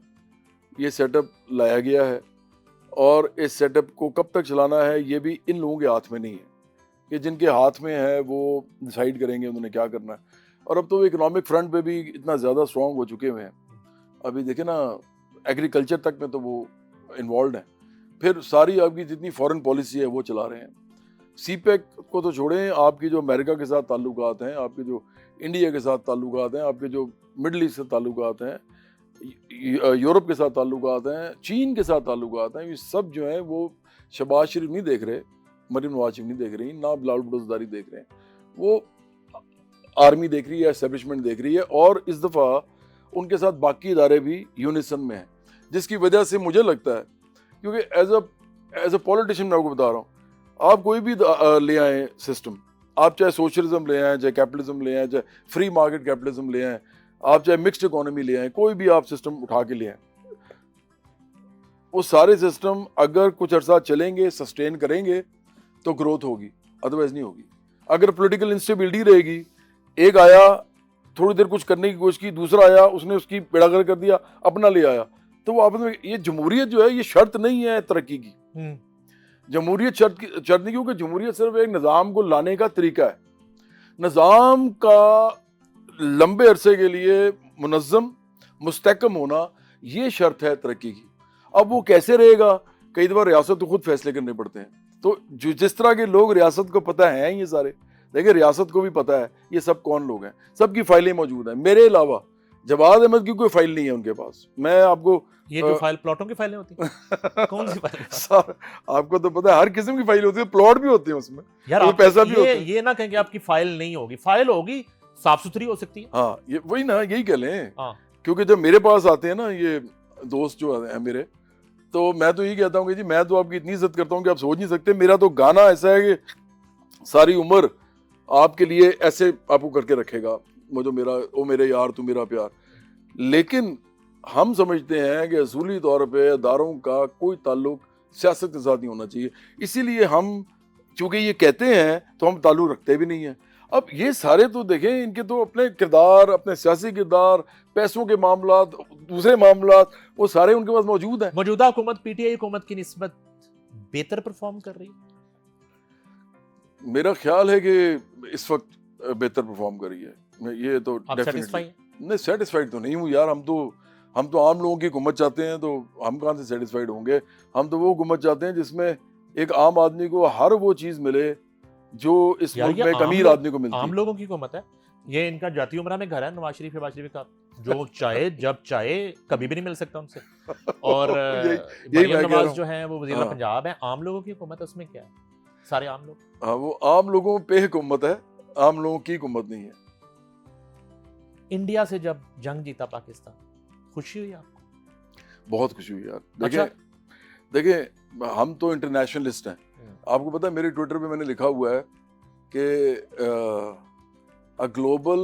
ये सेटअप लाया गया है, और इस सेटअप को कब तक चलाना है ये भी इन लोगों के हाथ में नहीं है, कि जिनके हाथ में है वो डिसाइड करेंगे उन्होंने क्या करना है। और अब तो इकोनॉमिक फ्रंट पे भी इतना ज़्यादा स्ट्रॉन्ग हो चुके हुए हैं, अभी देखे ना एग्रीकल्चर तक में तो वो इन्वॉल्व हैं, फिर सारी आपकी जितनी फॉरेन पॉलिसी है वो चला रहे हैं। सीपेक को तो छोड़ें, आपकी जो अमेरिका के साथ ताल्लुकात हैं, आपके जो इंडिया के साथ ताल्लुकात हैं, आपके जो मिडल ईस्ट से ताल्लुकात हैं, यूरोप के साथ ताल्लुकात हैं, चीन के साथ ताल्लुकात हैं, ये सब जो है वो शहबाज शरीफ नहीं देख रहे, मरीम नवाज शरीफ नहीं देख रही, ना बिलावल भुट्टो ज़रदारी देख रहे हैं, वो आर्मी देख रही है, एस्टेब्लिशमेंट देख रही है, और इस दफ़ा उनके साथ बाकी इदारे भी यूनिसन में हैं, जिसकी वजह से मुझे लगता है, क्योंकि एज अ पॉलिटिशियन मैं आपको बता रहा हूँ, आप कोई भी ले आए सिस्टम, आप चाहे सोशलिज्म ले आए, चाहे कैपिटलिज्म ले आए, चाहे फ्री मार्केट कैपिटलिज्म ले आए, आप चाहे मिक्स्ड इकोनॉमी ले आए, कोई भी आप सिस्टम उठा के ले आए, वो सारे सिस्टम अगर कुछ अर्सा चलेंगे, सस्टेन करेंगे तो ग्रोथ होगी, अदरवाइज नहीं होगी। अगर पॉलिटिकल इंस्टेबिलिटी रहेगी, एक आया थोड़ी देर कुछ करने की कोशिश की, दूसरा आया उसने उसकी बेड़ागर कर दिया, अपना ले आया, तो वो आपस में, ये जमहूरियत जो है ये शर्त नहीं है तरक्की की, जमहूरियत शर्त नहीं, क्योंकि जमहूरियत सिर्फ एक निज़ाम को लाने का तरीका है, निज़ाम का लंबे अरसे के लिए मुनज़्ज़म मुस्तहकम होना ये शर्त है तरक्की की। अब वो कैसे रहेगा, कई दफ़ा रियासत को खुद फैसले करने पड़ते हैं, तो जो जिस तरह के लोग रियासत को पता है, ये सारे देखिए रियासत को भी पता है ये सब कौन लोग हैं, सबकी फाइलें मौजूद हैं, मेरे अलावा जवाद अहमद की कोई फाइल नहीं है उनके पास। मैं आपको ये जो फाइल प्लॉटों की फाइलें होती हैं कौन सी फाइल? आपको तो पता है हर किस्म की फाइल होती है, प्लॉट भी होते हैं उसमें, यार तो पैसा भी होता है। ये ना कहें कि आपकी फाइल नहीं होगी, फाइल होगी, साफ सुथरी हो सकती है। हाँ, ये वही ना, यही कह लें, हाँ। क्योंकि जब मेरे पास आते हैं ना ये दोस्त जो हैं मेरे, तो मैं तो यही कहता हूँ कि जी मैं तो आपकी इतनी इज्जत करता हूँ कि आप सोच नहीं सकते, मेरा तो गाना ऐसा है कि सारी उम्र आपके लिए ऐसे आपको करके रखेगा, वो मेरे यार तू मेरा प्यार। लेकिन हम समझते हैं कि असूली तौर पे अदारों का कोई ताल्लुक सियासत के साथ नहीं होना चाहिए, इसीलिए हम चूंकि ये कहते हैं तो हम ताल्लुक रखते भी नहीं हैं। अब ये सारे तो देखें, इनके तो अपने किरदार, अपने सियासी किरदार, पैसों के मामला, दूसरे मामला, वो सारे उनके पास मौजूद हैं। मौजूदा हुकूमत पीटीआई हुकूमत की निस्बत बेहतर परफॉर्म कर रही है? मेरा ख्याल है कि इस वक्त बेहतर परफॉर्म कर रही है, ये तो डेफिनेटली। नहीं, सेटिस्फाइड तो नहीं हूँ यार, हम तो आम लोगों की हुकूमत चाहते हैं, तो हम कहाँ से सेटिस्फाइड होंगे। हम तो वो हुकूमत चाहते हैं जिसमें एक आम आदमी को हर वो चीज़ मिले जो इस मुल्क में एक अमीर आदमी को मिलती है। आम लोगों की हुकूमत है, ये इनका जाती उमरा में घर है, नवाज शरीफ का, जो चाहे जब चाहे कभी भी नहीं मिल सकता उनसे। और मरियम नवाज जो है वो वज़ीर पंजाब है, आम लोगों की हुकूमत है, उसमें क्या है, सारे आम लोग। हाँ, वो आम लोगों पे हुकूमत है, आम लोगों की हुकूमत नहीं है। इंडिया से जब जंग जीता पाकिस्तान, खुशी हुई आपको? बहुत खुशी हुई यार। देखिए हम तो इंटरनेशनलिस्ट हैं, आपको पता है मेरे ट्विटर पे मैंने लिखा हुआ है कि a global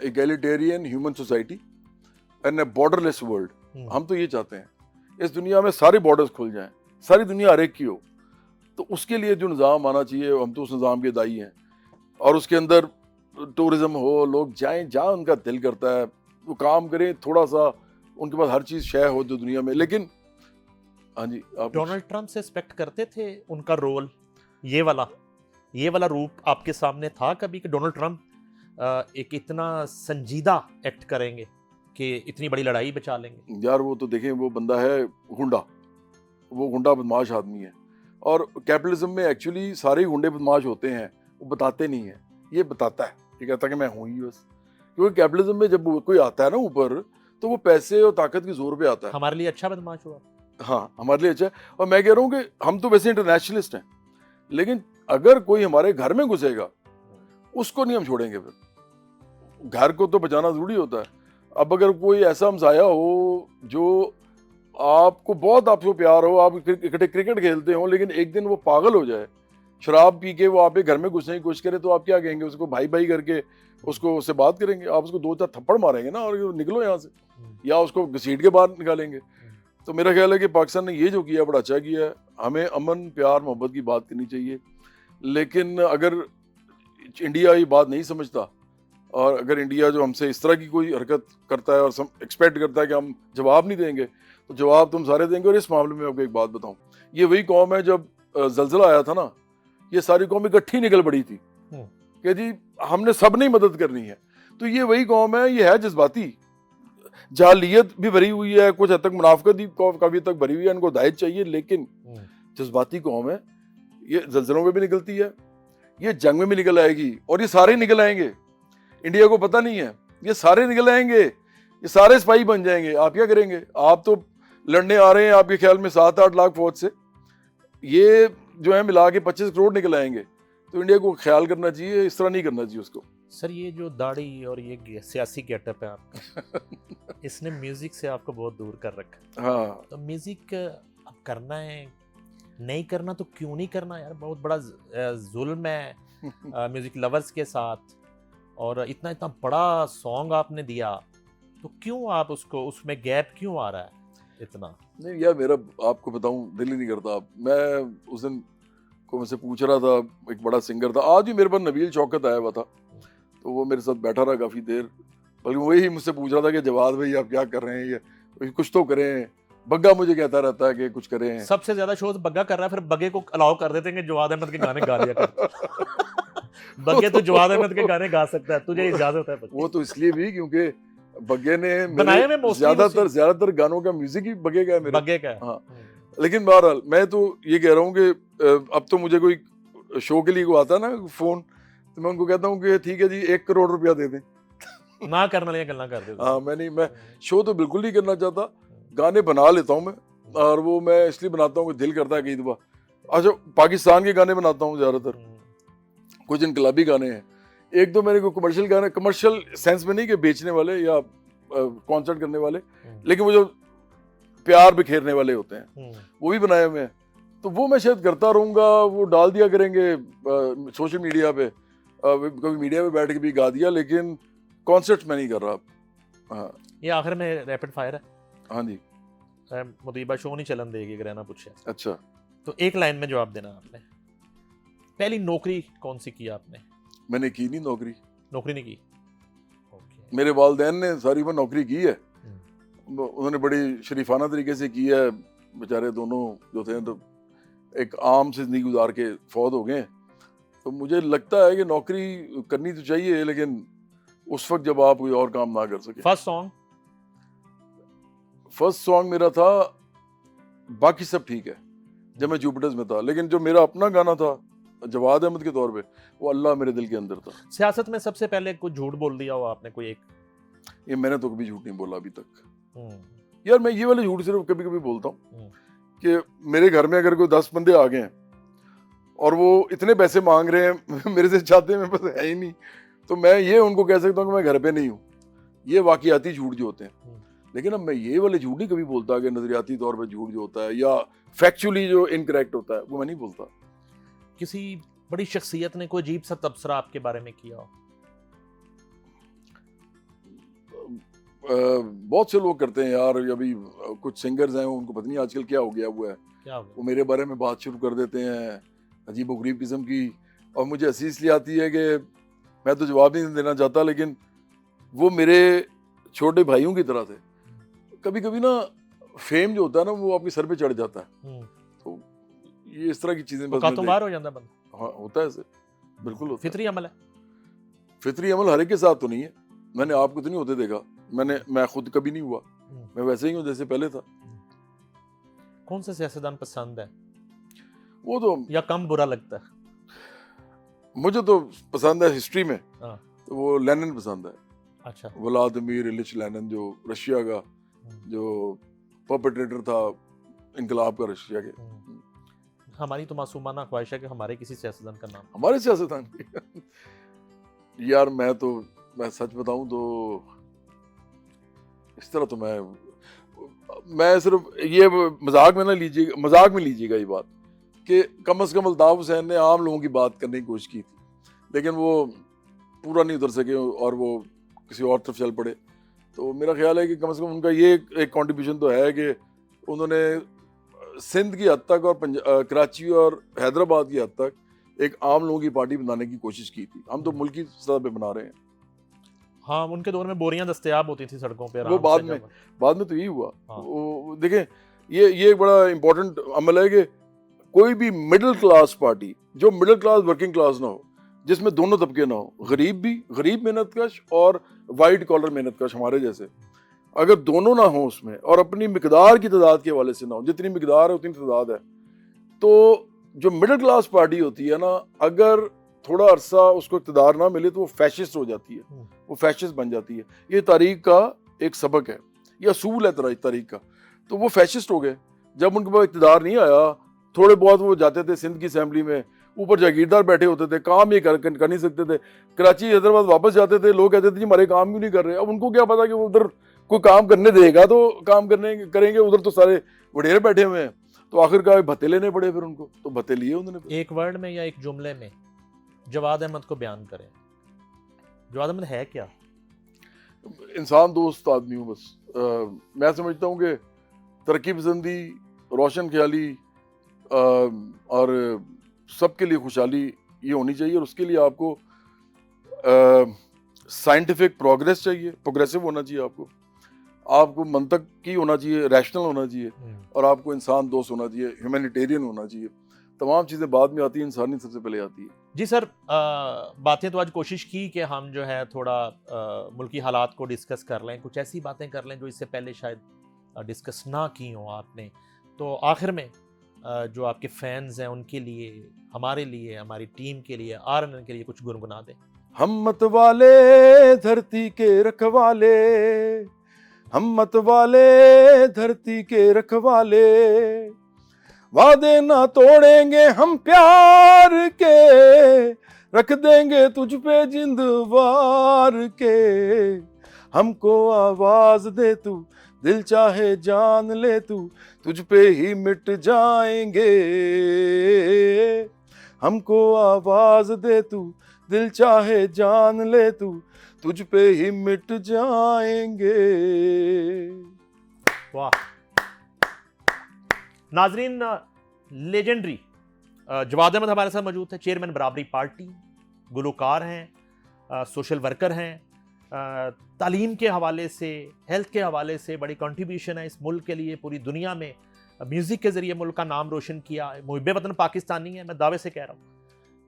egalitarian human society and a borderless world. हम तो ये चाहते हैं, इस दुनिया में सारे बॉर्डर्स खुल जाएं, सारी दुनिया हर एक की हो, तो उसके लिए जो निज़ाम आना चाहिए, हम तो उस निज़ाम के दाई हैं, और उसके अंदर टूरिज्म हो, लोग जाएं जहाँ उनका दिल करता है, वो काम करें, थोड़ा सा उनके पास हर चीज़ शय हो जो दुनिया में। लेकिन हाँ जी, आप डोनाल्ड ट्रंप से एक्सपेक्ट करते थे उनका रोल, ये वाला रूप आपके सामने था कभी कि डोनाल्ड ट्रंप एक इतना संजीदा एक्ट करेंगे कि इतनी बड़ी लड़ाई बचा लेंगे? यार वो तो देखें, वो बंदा है गुंडा, वो गुंडा बदमाश आदमी है, और कैपिटलिज्म में एक्चुअली सारे गुंडे बदमाश होते हैं, वो बताते नहीं हैं, ये बताता है, ये कहता है कि मैं हूँ ही बस। क्योंकि कैपिटलिज्म में जब कोई आता है ना ऊपर, तो वो पैसे और ताकत के जोर पे आता है। हमारे लिए अच्छा बदमाश हुआ। हाँ, हमारे लिए अच्छा है। और मैं कह रहा हूँ कि हम तो वैसे इंटरनेशनलिस्ट हैं, लेकिन अगर कोई हमारे घर में घुसेगा उसको नहीं हम छोड़ेंगे। फिर घर को तो बचाना जरूरी होता है। अब अगर कोई ऐसा हमसाया हो जो आपको बहुत आपसे प्यार हो, आप इकट्ठे क्रिकेट खेलते हो, लेकिन एक दिन वो पागल हो जाए, शराब पी के वो आप घर में घुसने की कोशिश करे तो आप क्या कहेंगे? उसको भाई भाई करके उसको उससे बात करेंगे? आप उसको 2-4 थप्पड़ मारेंगे ना और निकलो यहाँ से, या उसको घसीट के बाहर निकालेंगे। तो मेरा ख्याल है कि पाकिस्तान ने ये जो किया बड़ा अच्छा किया है। हमें अमन प्यार मोहब्बत की बात करनी चाहिए, लेकिन अगर इंडिया ये बात नहीं समझता और अगर इंडिया जो हमसे इस तरह की कोई हरकत करता है और एक्सपेक्ट करता है कि हम जवाब नहीं देंगे, तो जवाब तुम सारे देंगे। और इस मामले में आपको एक बात बताऊं, ये वही कौम है, जब जलजला आया था ना, ये सारी कौम इकट्ठी निकल पड़ी थी कि जी हमने सब नहीं मदद करनी है। तो ये वही कौम है, ये है जज्बाती, जालियत भी भरी हुई है, कुछ हद तक मुनाफिकत भी काफी तक भरी हुई है, इनको हिदायत चाहिए, लेकिन जज्बाती कौम है। ये जलजलों में भी निकलती है, ये जंग में भी निकल आएगी, और ये सारे निकल आएंगे। इंडिया को पता नहीं है, ये सारे निकल आएंगे, ये सारे सिपाही बन जाएंगे। आप क्या करेंगे? आप तो लड़ने आ रहे हैं आपके ख्याल में 7-8 लाख फौज से, ये जो है मिला के 25 करोड़ निकल आएंगे। तो इंडिया को ख्याल करना चाहिए, इस तरह नहीं करना चाहिए उसको। सर ये जो दाढ़ी और ये सियासी गेटअप है आपका इसने म्यूजिक से आपको बहुत दूर कर रखा। हाँ, तो म्यूजिक अब करना है, नहीं करना तो क्यों नहीं करना यार? बहुत बड़ा जुल्म है म्यूजिक लवर्स के साथ, और इतना इतना बड़ा सॉन्ग आपने दिया, तो क्यों आप उसको, उसमें गैप क्यों आ रहा है इतना? नहीं यार, मेरा आपको बताऊं दिल ही नहीं करता। मैं उस दिन को मुझसे पूछ रहा था, एक बड़ा सिंगर था, आज भी मेरे पास नबील शौकत आया हुआ था, तो वो मेरे साथ बैठा रहा काफ़ी देर, बल्कि वही मुझसे पूछ रहा था कि जवाद भाई आप क्या कर रहे हैं, ये कुछ तो करें। बग्गा मुझे कहता रहता है कि कुछ करें। सबसे ज्यादा शोज बग्गा कर रहा है, फिर बग्गे को अलाउ कर देते हैं कि जवाद अहमद के गाने गा लिया कर बग्गे तो जवाद अहमद के गाने गा सकता है, तुझे इजाजत है? वो तो इसलिए भी क्योंकि बग्गे ने बनाए में ज्यादातर गानों का म्यूजिक ही बग्गे का है, मेरे बग्गे का है। हाँ। लेकिन बहरहाल मैं तो ये कह रहा हूँ कि अब तो मुझे कोई शो के लिए को आता ना फोन, तो मैं उनको कहता हूँ कि ठीक है जी 1 करोड़ रुपया दे दें ना करने वाली गल्ला कर दे। हाँ, मैं शो तो बिल्कुल नहीं करना चाहता, गाने बना लेता हूँ मैं, और वो मैं इसलिए बनाता हूँ कि दिल करता है कई दफा। अच्छा, पाकिस्तान के गाने बनाता हूँ ज्यादातर, कुछ इनकलाबी गाने हैं, एक दो मेरे को कमर्शियल गाने, कमर्शियल सेंस में नहीं कि बेचने वाले या कॉन्सर्ट करने वाले, लेकिन वो जो प्यार बिखेरने वाले होते हैं वो भी बनाए हुए हैं। तो वो मैं शायद करता रहूँगा, वो डाल दिया करेंगे सोशल मीडिया पे, कभी मीडिया पे बैठ के भी गा दिया, लेकिन कॉन्सर्ट में नहीं कर रहा। हाँ, ये आखिर में रैपिड फायर है। हाँ जी। मुतीबा शो नहीं चलन देगी अगर ना पूछे। अच्छा, तो एक लाइन में जवाब देना आपने। पहली नौकरी कौन सी की आपने? मैंने की नहीं नौकरी नहीं की। मेरे वालदैन ने सारी उम्र नौकरी की है, उन्होंने बड़ी शरीफाना तरीके से की है, बेचारे दोनों जो थे तो एक आम से जिंदगी गुजार के फौत हो गए। तो मुझे लगता है कि नौकरी करनी तो चाहिए, लेकिन उस वक्त जब आप कोई और काम ना कर सके। फर्स्ट सॉन्ग मेरा था बाकी सब ठीक है, जब मैं जुपिटर्स में था, लेकिन जो मेरा अपना गाना था जवाद अहमद के तौर पे, वो अल्लाह मेरे दिल के अंदर था। सियासत में सबसे पहले कुछ झूठ बोल दिया हो आपने कोई एक? ये मैंने तो कभी झूठ नहीं बोला अभी तक यार। मैं ये वाले झूठ सिर्फ कभी कभी बोलता हूँ कि मेरे घर में अगर कोई 10 बंदे आ गए हैं और वो इतने पैसे मांग रहे हैं मेरे से चाहते हैं, मेरे पास है ही नहीं, तो मैं ये उनको कह सकता हूँ कि मैं घर पे नहीं हूँ। ये वाकयाती झूठ जो होते हैं। लेकिन अब मैं ये वाले झूठ नहीं कभी बोलता कि नजरियाती तौर पे झूठ जो होता है या फैक्चुअली जो इनकरेक्ट होता है, वो मैं नहीं बोलता। किसी बड़ी शख्सियत ने कोई अजीब सा तबसरा आपके बारे में किया हो? बहुत से लोग करते हैं यार, अभी कुछ सिंगर्स हैं, उनको पता नहीं आजकल क्या हो गया हुआ है, वो मेरे बारे में बात शुरू कर देते हैं अजीब गरीब किस्म की, और मुझे हंसी इसलिए आती है कि मैं तो जवाब नहीं देना चाहता, लेकिन वो मेरे छोटे भाइयों की तरह थे। कभी कभी ना फेम जो होता है ना, वो आपके सर पे चढ़ जाता है, तो ये इस तरह की चीजें बस बार हो जाता है बंदा। हाँ, होता है ऐसे, बिल्कुल होता है। फितरी अमल है। फितरी अमल हर एक के साथ तो नहीं है, मैंने आपको तो नहीं होते देखा, मैं खुद कभी नहीं हुआ, मैं वैसे ही हूँ जैसे पहले था। कौन सा सियासतदान पसंद है? वो तो या कम बुरा लगता है? मुझे तो पसंद है हिस्ट्री में, तो वो लेनिन पसंद है। अच्छा। व्लादिमीर इलिच लेनिन, जो रशिया का जो परपेट्रेटर था इनकलाब का रशिया के। हमारी तो मासूमाना ख्वाहिश है कि हमारे किसी सियासतदान का नाम। हमारे सियासतदान यार मैं सच बताऊं तो इस तरह तो मैं सिर्फ ये मजाक में लीजिएगा ये बात कि कम से कम अल्ताफ हुसैन ने आम लोगों की बात करने की कोशिश की थी, लेकिन वो पूरा नहीं उतर सके और वो किसी और तरफ चल पड़े। तो मेरा ख्याल है कि कम से कम उनका ये एक कंट्रीब्यूशन तो है कि उन्होंने सिंध की हद तक और कराची और हैदराबाद की हद तक एक आम लोगों की पार्टी बनाने की कोशिश की थी। हम तो मुल्क की सतह पे बना रहे हैं। हाँ, उनके दौर में बोरियां दस्तयाब होती थी सड़कों पे, वो बाद में तो यही हुआ। देखें, ये एक बड़ा इंपॉर्टेंट अमल है कि कोई भी मिडिल क्लास पार्टी, जो मिडिल क्लास वर्किंग क्लास ना हो, जिसमें दोनों तबके ना हो, गरीब मेहनतकश और वाइट कॉलर मेहनतकश हमारे जैसे, अगर दोनों ना हो उसमें और अपनी मिकदार की तादाद के हवाले से ना हो, जितनी मिकदार है उतनी तादाद है, तो जो मिडिल क्लास पार्टी होती है ना, अगर थोड़ा अरसा उसको इक़्तिदार ना मिले तो वो फैशिस्ट हो जाती है, वो फैशिस्ट बन जाती है। ये तारीख का एक सबक है, ये असूल है तारीख का। तो वो फैशिस्ट हो गए जब उनके पास इक़्तिदार नहीं आया। थोड़े बहुत वो जाते थे सिंध की असेंबली में, ऊपर जागीरदार बैठे होते थे, काम ये कर नहीं सकते थे। कराची हैदराबाद वापस जाते थे, लोग कहते थे जी हमारे काम क्यों नहीं कर रहे। अब उनको क्या पता कि उधर कोई काम करने देगा तो काम करेंगे, उधर तो सारे वडेरे बैठे हुए हैं। तो आखिरकार भत्ते लेने पड़े फिर उनको, तो भत्ते लिए उन्होंने। एक वर्ड में या एक जुमले में जवाद अहमद को बयान करें। जवाद अहमद है क्या? इंसान दोस्त आदमी हूँ बस। मैं समझता हूँ कि तरक्की पसंदी, रोशन ख्याली और सबके लिए खुशहाली ये होनी चाहिए, और उसके लिए आपको साइंटिफिक प्रोग्रेस चाहिए, प्रोग्रेसिव होना चाहिए, आपको मंतक की होना चाहिए, रैशनल होना चाहिए, और आपको इंसान दोस्त होना चाहिए, ह्यूमैनिटेरियन होना चाहिए। तमाम चीज़ें बाद में आती हैं, इंसानियत सबसे पहले आती है। जी सर, बातें तो आज कोशिश की कि हम जो है थोड़ा मुल्की हालात को डिस्कस कर लें, कुछ ऐसी बातें कर लें जो इससे पहले शायद डिस्कस ना की हों आपने। तो आखिर में जो आपके फैंस हैं उनके लिए, हमारे लिए, हमारी टीम के लिए, RNN के लिए कुछ गुनगुना दें। हम मत वाले धरती के रखवाले, हम मत वाले धरती के रखवाले, वादे ना तोड़ेंगे हम प्यार के, रख देंगे तुझ पे जिंदवार के। हमको आवाज दे तू, दिल चाहे जान ले तू, तुझ पे ही मिट जाएंगे। हमको आवाज दे तू, दिल चाहे जान ले तू, तुझ पे ही मिट जाएंगे। वाह नाजरीन, लेजेंडरी जवाद अहमद हमारे साथ मौजूद है। चेयरमैन बराबरी पार्टी, गुलकार हैं, सोशल वर्कर हैं, तालीम के हवाले से, हेल्थ के हवाले से बड़ी कंट्रीब्यूशन है इस मुल्क के लिए। पूरी दुनिया में म्यूज़िक के ज़रिए मुल्क का नाम रोशन किया। मुहिब वतन पाकिस्तानी है, मैं दावे से कह रहा हूँ।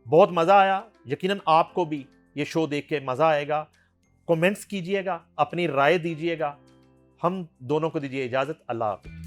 बहुत मज़ा आया, यकीनन आपको भी ये शो देख के मज़ा आएगा। कमेंट्स कीजिएगा, अपनी राय दीजिएगा। हम दोनों को दीजिए इजाज़त। अल्लाह हाफ़िज़।